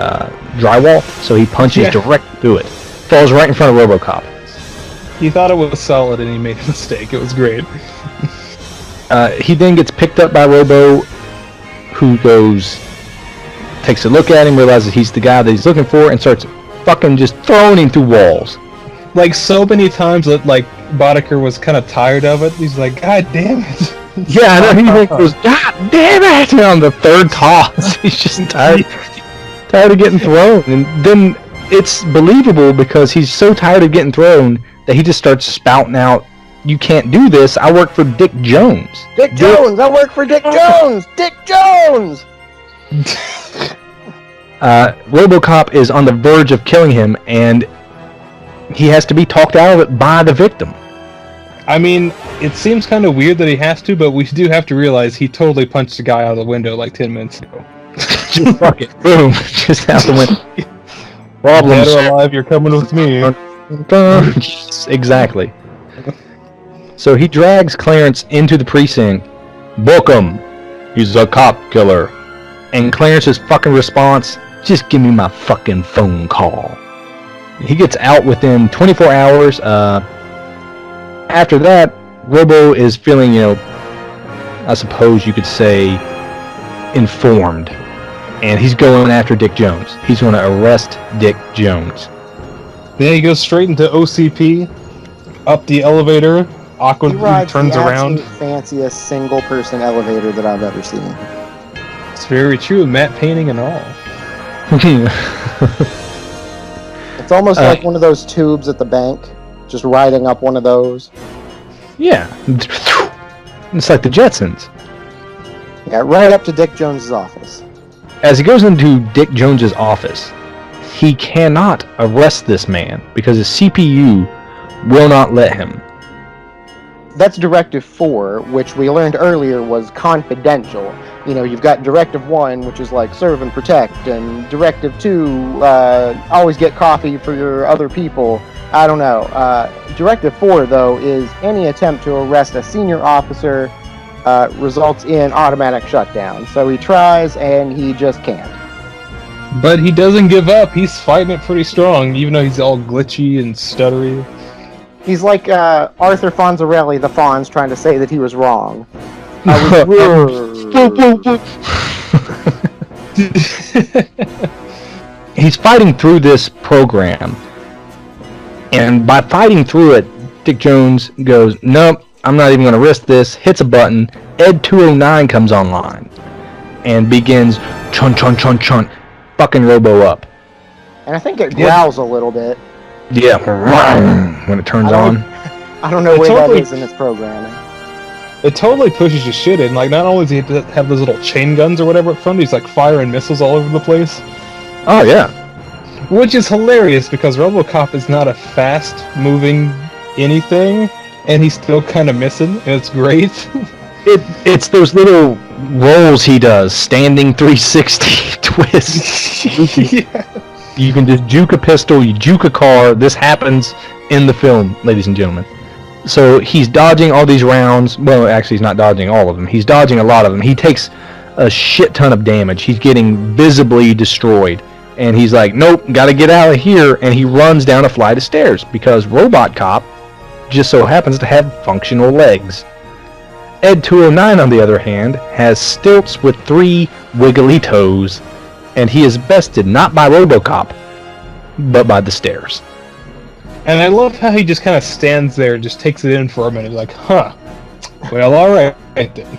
drywall, so he punches direct through it. Falls right in front of RoboCop. He thought it was solid and he made a mistake. It was great. He then gets picked up by Robo, who takes a look at him, realizes he's the guy that he's looking for, and starts fucking just throwing him through walls. Like so many times that Boddicker was kind of tired of it. He's like, God damn it. Yeah, I know. He goes, God damn it! On the third toss, he's just tired of getting thrown. And then it's believable because he's so tired of getting thrown that he just starts spouting out, "You can't do this. I work for Dick Jones." Dick Jones! I work for Dick Jones! Dick Jones! RoboCop is on the verge of killing him, and he has to be talked out of it by the victim. I mean, it seems kind of weird that he has to, but we do have to realize he totally punched a guy out of the window like 10 minutes ago. Just fuck it. Boom. Just out the window. Problems. Dead or alive, you're coming with me. Yes, exactly. So he drags Clarence into the precinct. Book him. He's a cop killer. And Clarence's fucking response, just give me my fucking phone call. He gets out within 24 hours. After that, Robo is feeling, I suppose you could say, informed. And he's going after Dick Jones. He's going to arrest Dick Jones. Then he goes straight into OCP, up the elevator, awkwardly turns around. The fanciest single-person elevator that I've ever seen. It's very true, matte painting and all. It's almost like one of those tubes at the bank, just riding up one of those. Yeah. It's like the Jetsons. Yeah, right up to Dick Jones's office. As he goes into Dick Jones's office, he cannot arrest this man because his CPU will not let him. That's Directive 4, which we learned earlier was confidential. You've got Directive 1, which is like serve and protect, and Directive 2, always get coffee for your other people. I don't know. Directive 4, though, is any attempt to arrest a senior officer results in automatic shutdown. So he tries, and he just can't. But he doesn't give up. He's fighting it pretty strong, even though he's all glitchy and stuttery. He's like Arthur Fonzarelli, the Fonz, trying to say that he was wrong. I was. He's fighting through this program, and by fighting through it, Dick Jones goes, "Nope, I'm not even going to risk this." Hits a button. Ed 209 comes online and begins chun chun chun chun, fucking Robo up. And I think it growls a little bit. Yeah, when it turns on. I don't know where that is in this programming. It totally pushes your shit in. Like, not only does he have those little chain guns or whatever up front, he's like firing missiles all over the place. Oh yeah. Which is hilarious because RoboCop is not a fast-moving anything, and he's still kind of missing, and it's great. It's those little rolls he does, standing 360 twist. Yeah. You can just juke a pistol, you juke a car. This happens in the film, ladies and gentlemen. So he's dodging all these rounds. Well, actually, he's not dodging all of them. He's dodging a lot of them. He takes a shit ton of damage. He's getting visibly destroyed. And he's like, nope, gotta get out of here. And he runs down a flight of stairs because Robot Cop just so happens to have functional legs. Ed 209, on the other hand, has stilts with 3 wiggly toes. And he is bested not by RoboCop, but by the stairs. And I love how he just kind of stands there and just takes it in for a minute, like, huh, well, alright then.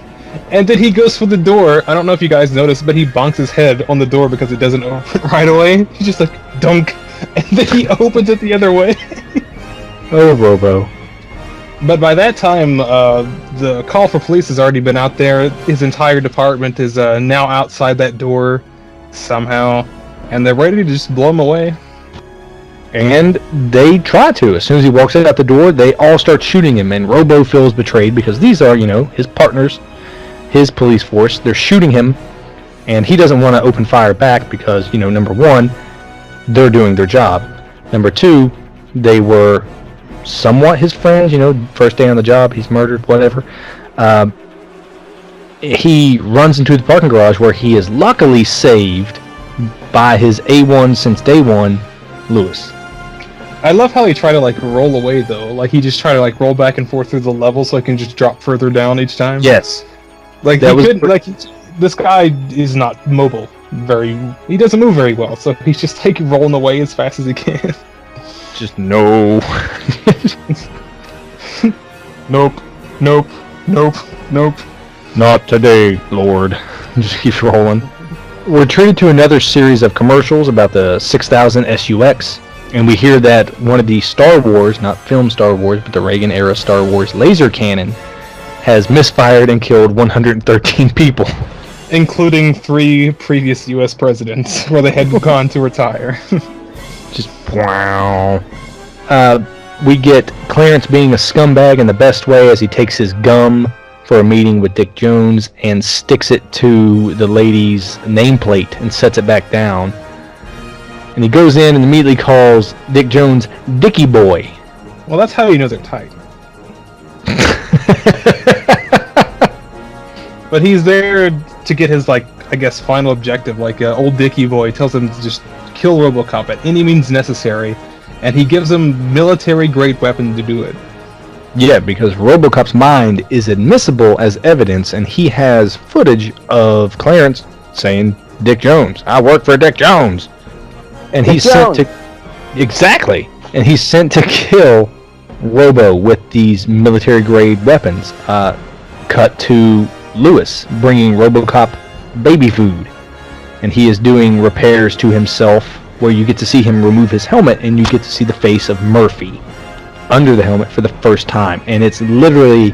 And then he goes for the door. I don't know if you guys noticed, but he bonks his head on the door because it doesn't open right away. He's just like, dunk, and then he opens it the other way. Oh, Robo. But by that time, the call for police has already been out there. His entire department is now outside that door somehow, and they're ready to just blow him away. And they try to. As soon as he walks out the door, they all start shooting him, and Robo feels betrayed because these are, his partners, his police force. They're shooting him, and he doesn't want to open fire back because, number one, they're doing their job. Number two, they were somewhat his friends, first day on the job, he's murdered, whatever. He runs into the parking garage where he is luckily saved by his A1 since day one, Lewis. I love how he tried to roll away though. Like he just tried to roll back and forth through the level so he can just drop further down each time. Yes. This guy is not mobile. He doesn't move very well, so he's just rolling away as fast as he can. Just no. Nope. Not today, Lord. Just keeps rolling. We're treated to another series of commercials about the 6000 SUX. And we hear that one of the Star Wars, not film Star Wars, but the Reagan-era Star Wars laser cannon has misfired and killed 113 people. Including 3 previous U.S. presidents, where they had gone to retire. Just wow. We get Clarence being a scumbag in the best way as he takes his gum for a meeting with Dick Jones and sticks it to the lady's nameplate and sets it back down. And he goes in and immediately calls Dick Jones Dickie Boy. Well, that's how you know they're tight. But he's there to get his, final objective. Old Dickie Boy tells him to just kill RoboCop at any means necessary. And he gives him military-grade weapon to do it. Yeah, because RoboCop's mind is admissible as evidence, and he has footage of Clarence saying, Dick Jones, I work for Dick Jones. And he's sent to... Exactly. And he's sent to kill Robo with these military-grade weapons. Cut to Lewis, bringing RoboCop baby food. And he is doing repairs to himself, where you get to see him remove his helmet, and you get to see the face of Murphy under the helmet for the first time. And it's literally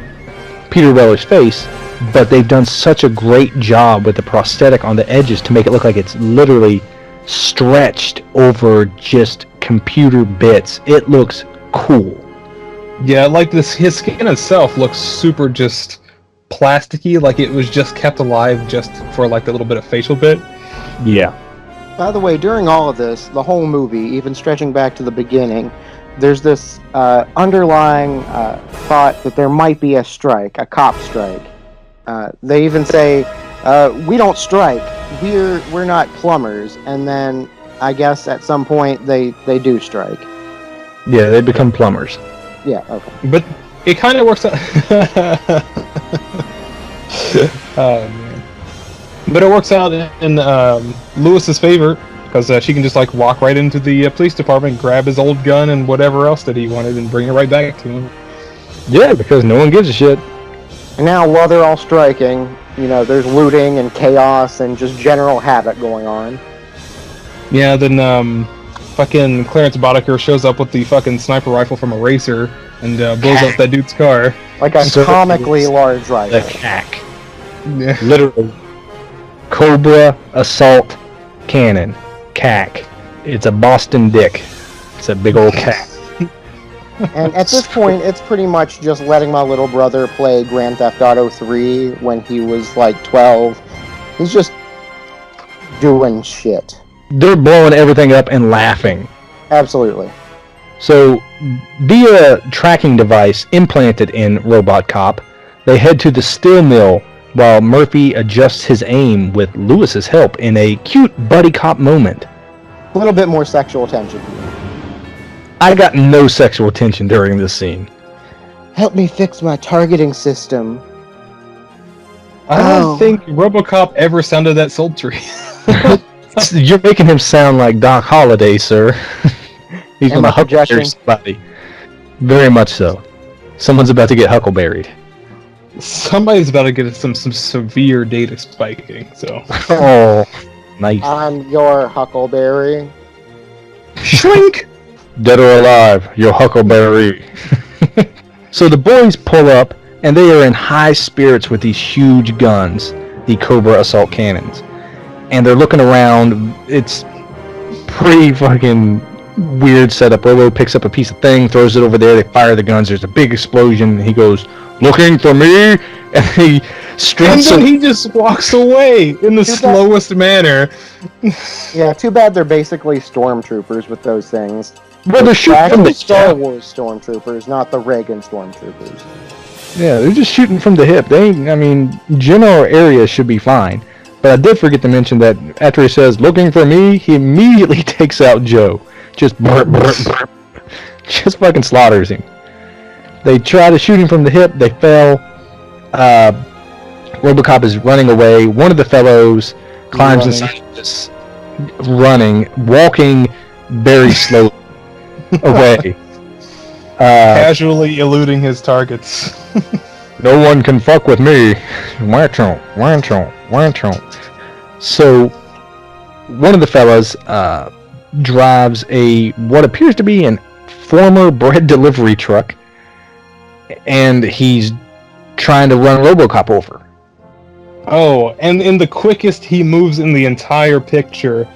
Peter Weller's face, but they've done such a great job with the prosthetic on the edges to make it look like it's literally stretched over just computer bits. It looks cool. Yeah, his skin itself looks super just plasticky, like it was just kept alive just for the little bit of facial bit. Yeah. By the way, during all of this, the whole movie, even stretching back to the beginning, there's this underlying thought that there might be a strike, a cop strike. They even say, we don't strike, we're not plumbers, and then I guess at some point they do strike. Yeah, they become plumbers. Yeah, okay. But it kind of works out. Oh man! But it works out in Lewis's favor because she can just like walk right into the police department, grab his old gun and whatever else that he wanted, and bring it right back to him. Yeah, because no one gives a shit. And now, while they're all striking, there's looting and chaos and just general havoc going on. Yeah, then fucking Clarence Boddicker shows up with the fucking sniper rifle from a racer and blows up that dude's car. Like a comically large The rifle. CAC. Yeah. Literally. Cobra Assault Cannon. CAC. It's a Boston Dick. It's a big old CAC. And at this point, it's pretty much just letting my little brother play Grand Theft Auto 3 when he was like 12. He's just doing shit. They're blowing everything up and laughing. Absolutely. So, via tracking device implanted in RoboCop, they head to the steel mill while Murphy adjusts his aim with Lewis's help in a cute buddy cop moment. A little bit more sexual tension. I got no sexual tension during this scene. Help me fix my targeting system. I don't think RoboCop ever sounded that sultry. You're making him sound like Doc Holliday, sir. He's Am gonna I projecting? huckleberry somebody. Very much so. Someone's about to get huckleberried. Somebody's about to get some severe data spiking. So Oh, nice. I'm your Huckleberry. shrink. Dead or alive, your huckleberry. So the boys pull up, and they are in high spirits with these huge guns, the Cobra assault cannons. And they're looking around. It's pretty fucking weird setup. Robo picks up a piece of thing, throws it over there. They fire the guns. There's a big explosion. And he goes, "Looking for me?" And he And strings then he just walks away in the slowest manner. Yeah, too bad they're basically stormtroopers with those things. Well, they're shooting from the Star Wars stormtroopers, not the Reagan stormtroopers. Yeah, they're just shooting from the hip. General area should be fine. But I did forget to mention that after he says, "Looking for me," he immediately takes out Joe. Just burp, burp, burp. Just fucking slaughters him. They try to shoot him from the hip. They fail. RoboCop is running away. One of the fellows climbs inside this, walking very slowly away. Casually eluding his targets. No one can fuck with me. So, one of the fellas drives what appears to be a former bread delivery truck, and he's trying to run RoboCop over. Oh, and in the quickest he moves in the entire picture,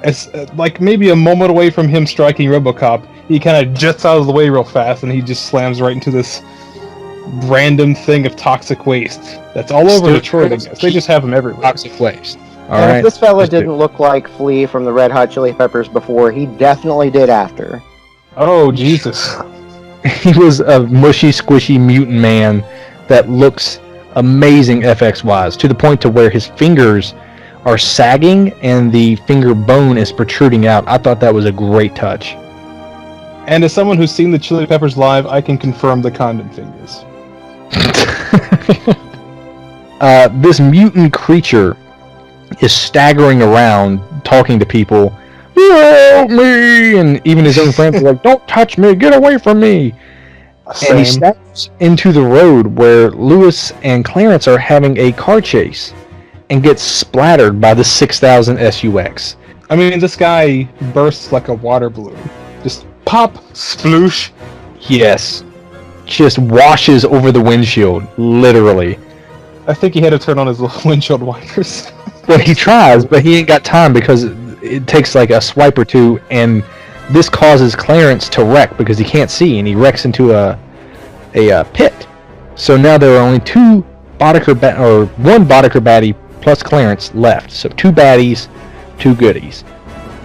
as like maybe a moment away from him striking RoboCop, he kind of jets out of the way real fast, and he just slams right into this random thing of toxic waste that's all over Detroit. I guess they just have them everywhere. Toxic waste. All And right. if this fella didn't look like Flea from the Red Hot Chili Peppers before, he definitely did after. Oh Jesus! He was a mushy, squishy mutant man that looks amazing FX-wise, to the point to where his fingers are sagging and the finger bone is protruding out. I thought that was a great touch. And as someone who's seen the Chili Peppers live, I can confirm the condom fingers. This mutant creature is staggering around, talking to people. "Help me!" And even his own friends are like, "Don't touch me! Get away from me!" And he steps into the road where Lewis and Clarence are having a car chase and gets splattered by the 6000 SUX. I mean, this guy bursts like a water balloon. Just pop, sploosh. Yes. Just washes over the windshield, literally. I think he had to turn on his little windshield wipers. Well, he tries, but he ain't got time because it takes like a swipe or two, and this causes Clarence to wreck because he can't see, and he wrecks into a pit. So now there are only one Boddicker baddie plus Clarence left. So 2 baddies, 2 goodies.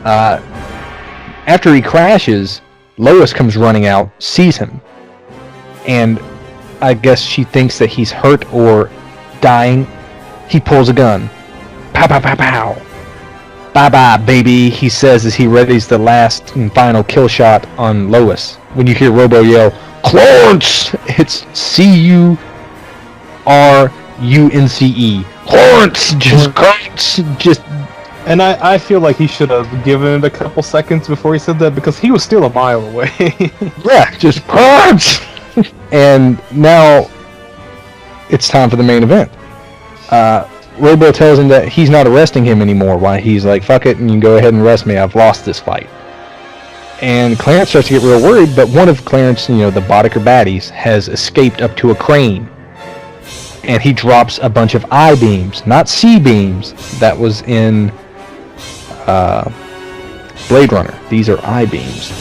After he crashes, Lois comes running out, sees him, and I guess she thinks that he's hurt or dying. He pulls a gun. Pow, pow, pow, pow. Bye-bye, baby, he says as he readies the last and final kill shot on Lois. When you hear Robo yell, "Clarence!" It's C-U-R-E-N-C-E. UNCE. Clarence! Just... And I feel like he should have given it a couple seconds before he said that, because he was still a mile away. Yeah, just Clarence! And now it's time for the main event. Robo tells him that he's not arresting him anymore. Why? He's like, fuck it, and you can go ahead and arrest me. I've lost this fight. And Clarence starts to get real worried, but one of Clarence, the Boddicker baddies, has escaped up to a crane. And he drops a bunch of I-beams, not C-beams, that was in Blade Runner. These are I-beams.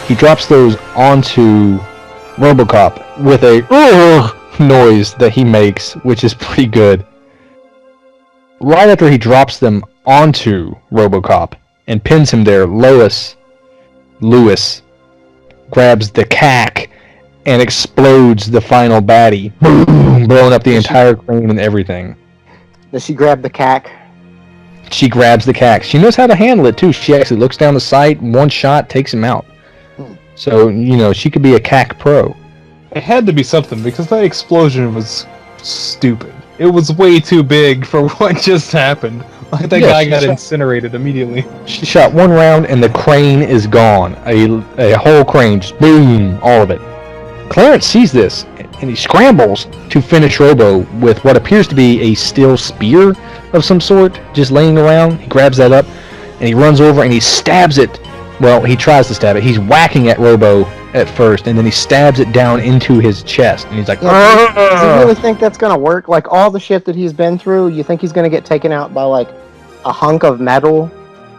He drops those onto RoboCop with a noise that he makes, which is pretty good. Right after he drops them onto RoboCop and pins him there, Lewis grabs the cack and explodes the final baddie, boom, blowing up the entire crane and everything. Does she grab the cack? She grabs the cack. She knows how to handle it too. She actually looks down the sight, one shot takes him out. So, she could be a cack pro. It had to be something, because that explosion was stupid. It was way too big for what just happened. Like, that guy got incinerated immediately. She shot one round and the crane is gone. A whole crane, just boom, all of it. Clarence sees this, and he scrambles to finish Robo with what appears to be a steel spear of some sort, just laying around. He grabs that up, and he runs over and he stabs it. Well, he tries to stab it. He's whacking at Robo at first, and then he stabs it down into his chest, and he's like, does he really think that's going to work? Like, all the shit that he's been through, you think he's going to get taken out by, like, a hunk of metal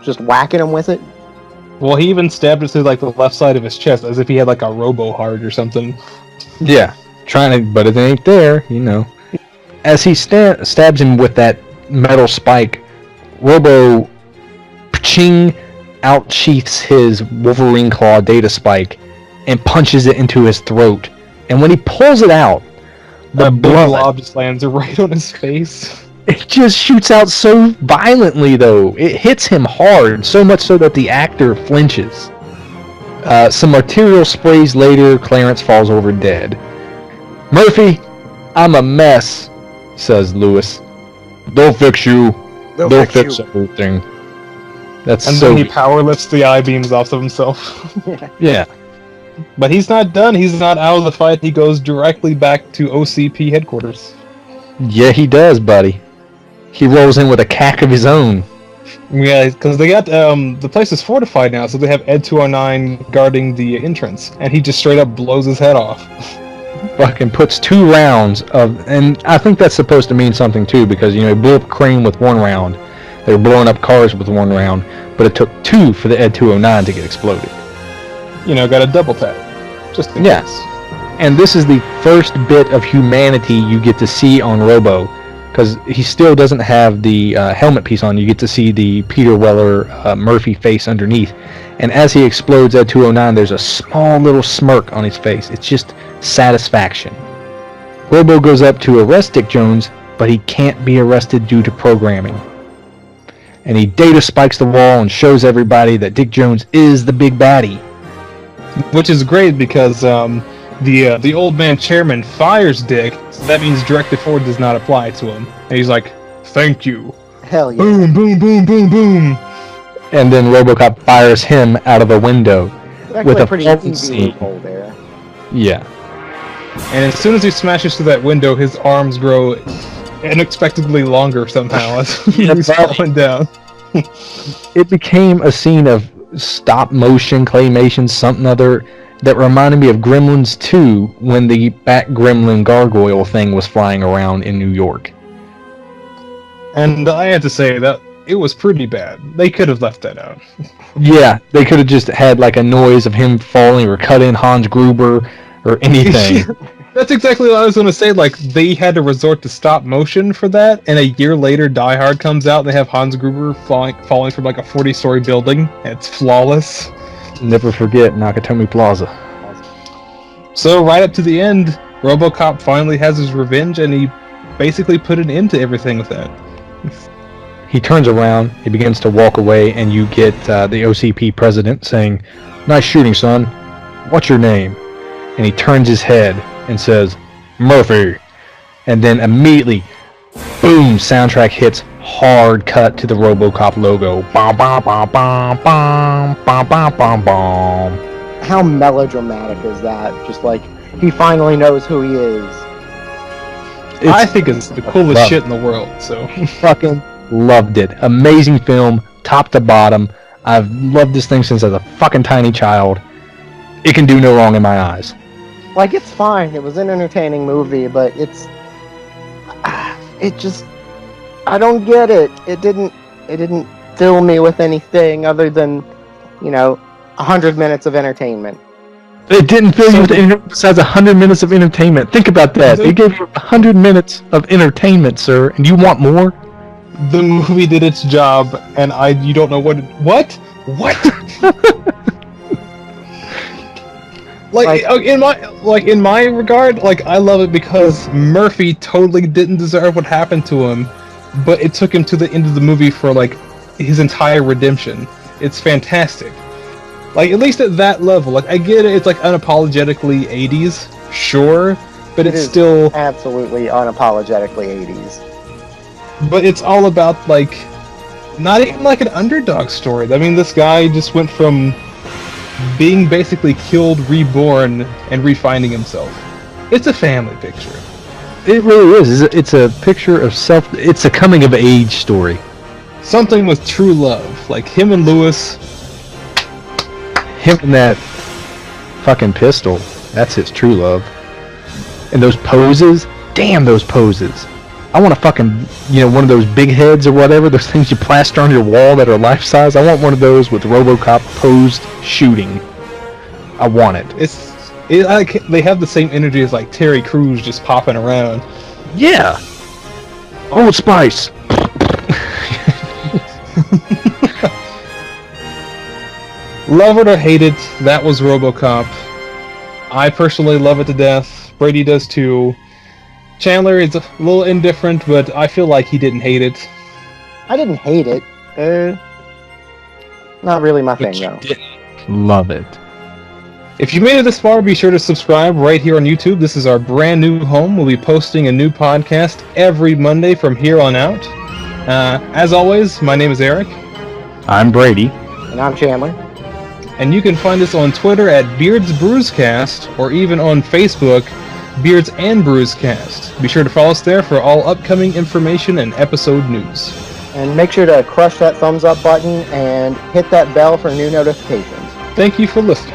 just whacking him with it? Well, he even stabbed it through, like, the left side of his chest, as if he had, like, a robo-heart or something. Yeah, but it ain't there, As he stabs him with that metal spike, Robo ching outsheaths his Wolverine Claw data spike and punches it into his throat. And when he pulls it out, the blob just lands right on his face. It just shoots out so violently, though. It hits him hard, so much so that the actor flinches. Some arterial sprays later, Clarence falls over dead. Murphy, I'm a mess, says Lewis. They'll fix you. They'll fix everything. Then he power lifts the I-beams off of himself. Yeah. But he's not done. He's not out of the fight. He goes directly back to OCP headquarters. Yeah, he does, buddy. He rolls in with a cack of his own. Yeah, because they got, the place is fortified now, so they have Ed 209 guarding the entrance. And he just straight up blows his head off. Fucking puts 2 rounds of... And I think that's supposed to mean something, too, because, he blew up a crane with 1 round. They were blowing up cars with 1 round, but it took 2 for the Ed 209 to get exploded. Got a double tap. Just in case. And this is the first bit of humanity you get to see on Robo, because he still doesn't have the helmet piece on. You get to see the Peter Weller Murphy face underneath. And as he explodes Ed 209, there's a small little smirk on his face. It's just satisfaction. Robo goes up to arrest Dick Jones, but he can't be arrested due to programming. And he data spikes the wall and shows everybody that Dick Jones is the big baddie. Which is great because the old man chairman fires Dick, so that means Directive 4 does not apply to him. And he's like, thank you. Hell yeah. Boom, boom, boom, boom, boom. And then RoboCop fires him out of a window with a pretty easy loophole there. Yeah. And as soon as he smashes through that window, his arms grow unexpectedly longer somehow as he's falling down. It became a scene of stop motion claymation, something other, that reminded me of Gremlins 2 when the Bat Gremlin gargoyle thing was flying around in New York. And I had to say that it was pretty bad. They could have left that out. Yeah, they could have just had like a noise of him falling or cut in Hans Gruber or anything. That's exactly what I was going to say. Like, they had to resort to stop motion for that, and a year later, Die Hard comes out, and they have Hans Gruber falling from like a 40-story building, and it's flawless. Never forget Nakatomi Plaza. So, right up to the end, RoboCop finally has his revenge, and he basically put an end to everything with that. He turns around, he begins to walk away, and you get the OCP president saying, "Nice shooting, son. What's your name?" And he turns his head and says, "Murphy." And then immediately, Boom! Soundtrack hits. Hard cut to the RoboCop logo. Bom, bom, bom, bom, bom, bom, bom, bom, bom. How melodramatic is that? Just like, he finally knows who he is. I think it's the coolest shit in the world, so. Fucking loved it. Amazing film, top to bottom. I've loved this thing since I was a fucking tiny child. It can do no wrong in my eyes. Like, it's fine. It was an entertaining movie, but it just, I don't get it. It didn't fill me with anything other than, 100 minutes of entertainment. It didn't fill you with anything besides 100 minutes of entertainment. Think about that. It gave you 100 minutes of entertainment, sir, and you want more? The movie did its job, and you don't know what? In my regard, I love it because Murphy totally didn't deserve what happened to him, but it took him to the end of the movie for his entire redemption. It's fantastic. At least at that level. I get it, it's unapologetically 80s, sure, but it's still absolutely unapologetically 80s. But it's all about not even an underdog story. I mean, this guy just went from being basically killed, reborn, and refinding himself. It's a family picture. It really is. It's a picture of it's a coming of age story. Something with true love, like him and Lewis. Him and that fucking pistol. That's his true love. And those poses. Damn those poses. I want a fucking, one of those big heads or whatever, those things you plaster on your wall that are life-size. I want one of those with RoboCop posed shooting. I want it. They have the same energy as Terry Crews just popping around. Yeah. Old Spice. Love it or hate it, that was RoboCop. I personally love it to death. Brady does too. Chandler is a little indifferent, but I feel like he didn't hate it. I didn't hate it. Not really my thing, though. Love it. If you made it this far, be sure to subscribe right here on YouTube. This is our brand new home. We'll be posting a new podcast every Monday from here on out. As always, my name is Eric. I'm Brady. And I'm Chandler. And you can find us on Twitter at Beards Brewscast, or even on Facebook, Beards and Brewscast. Be sure to follow us there for all upcoming information and episode news. And make sure to crush that thumbs up button and hit that bell for new notifications. Thank you for listening.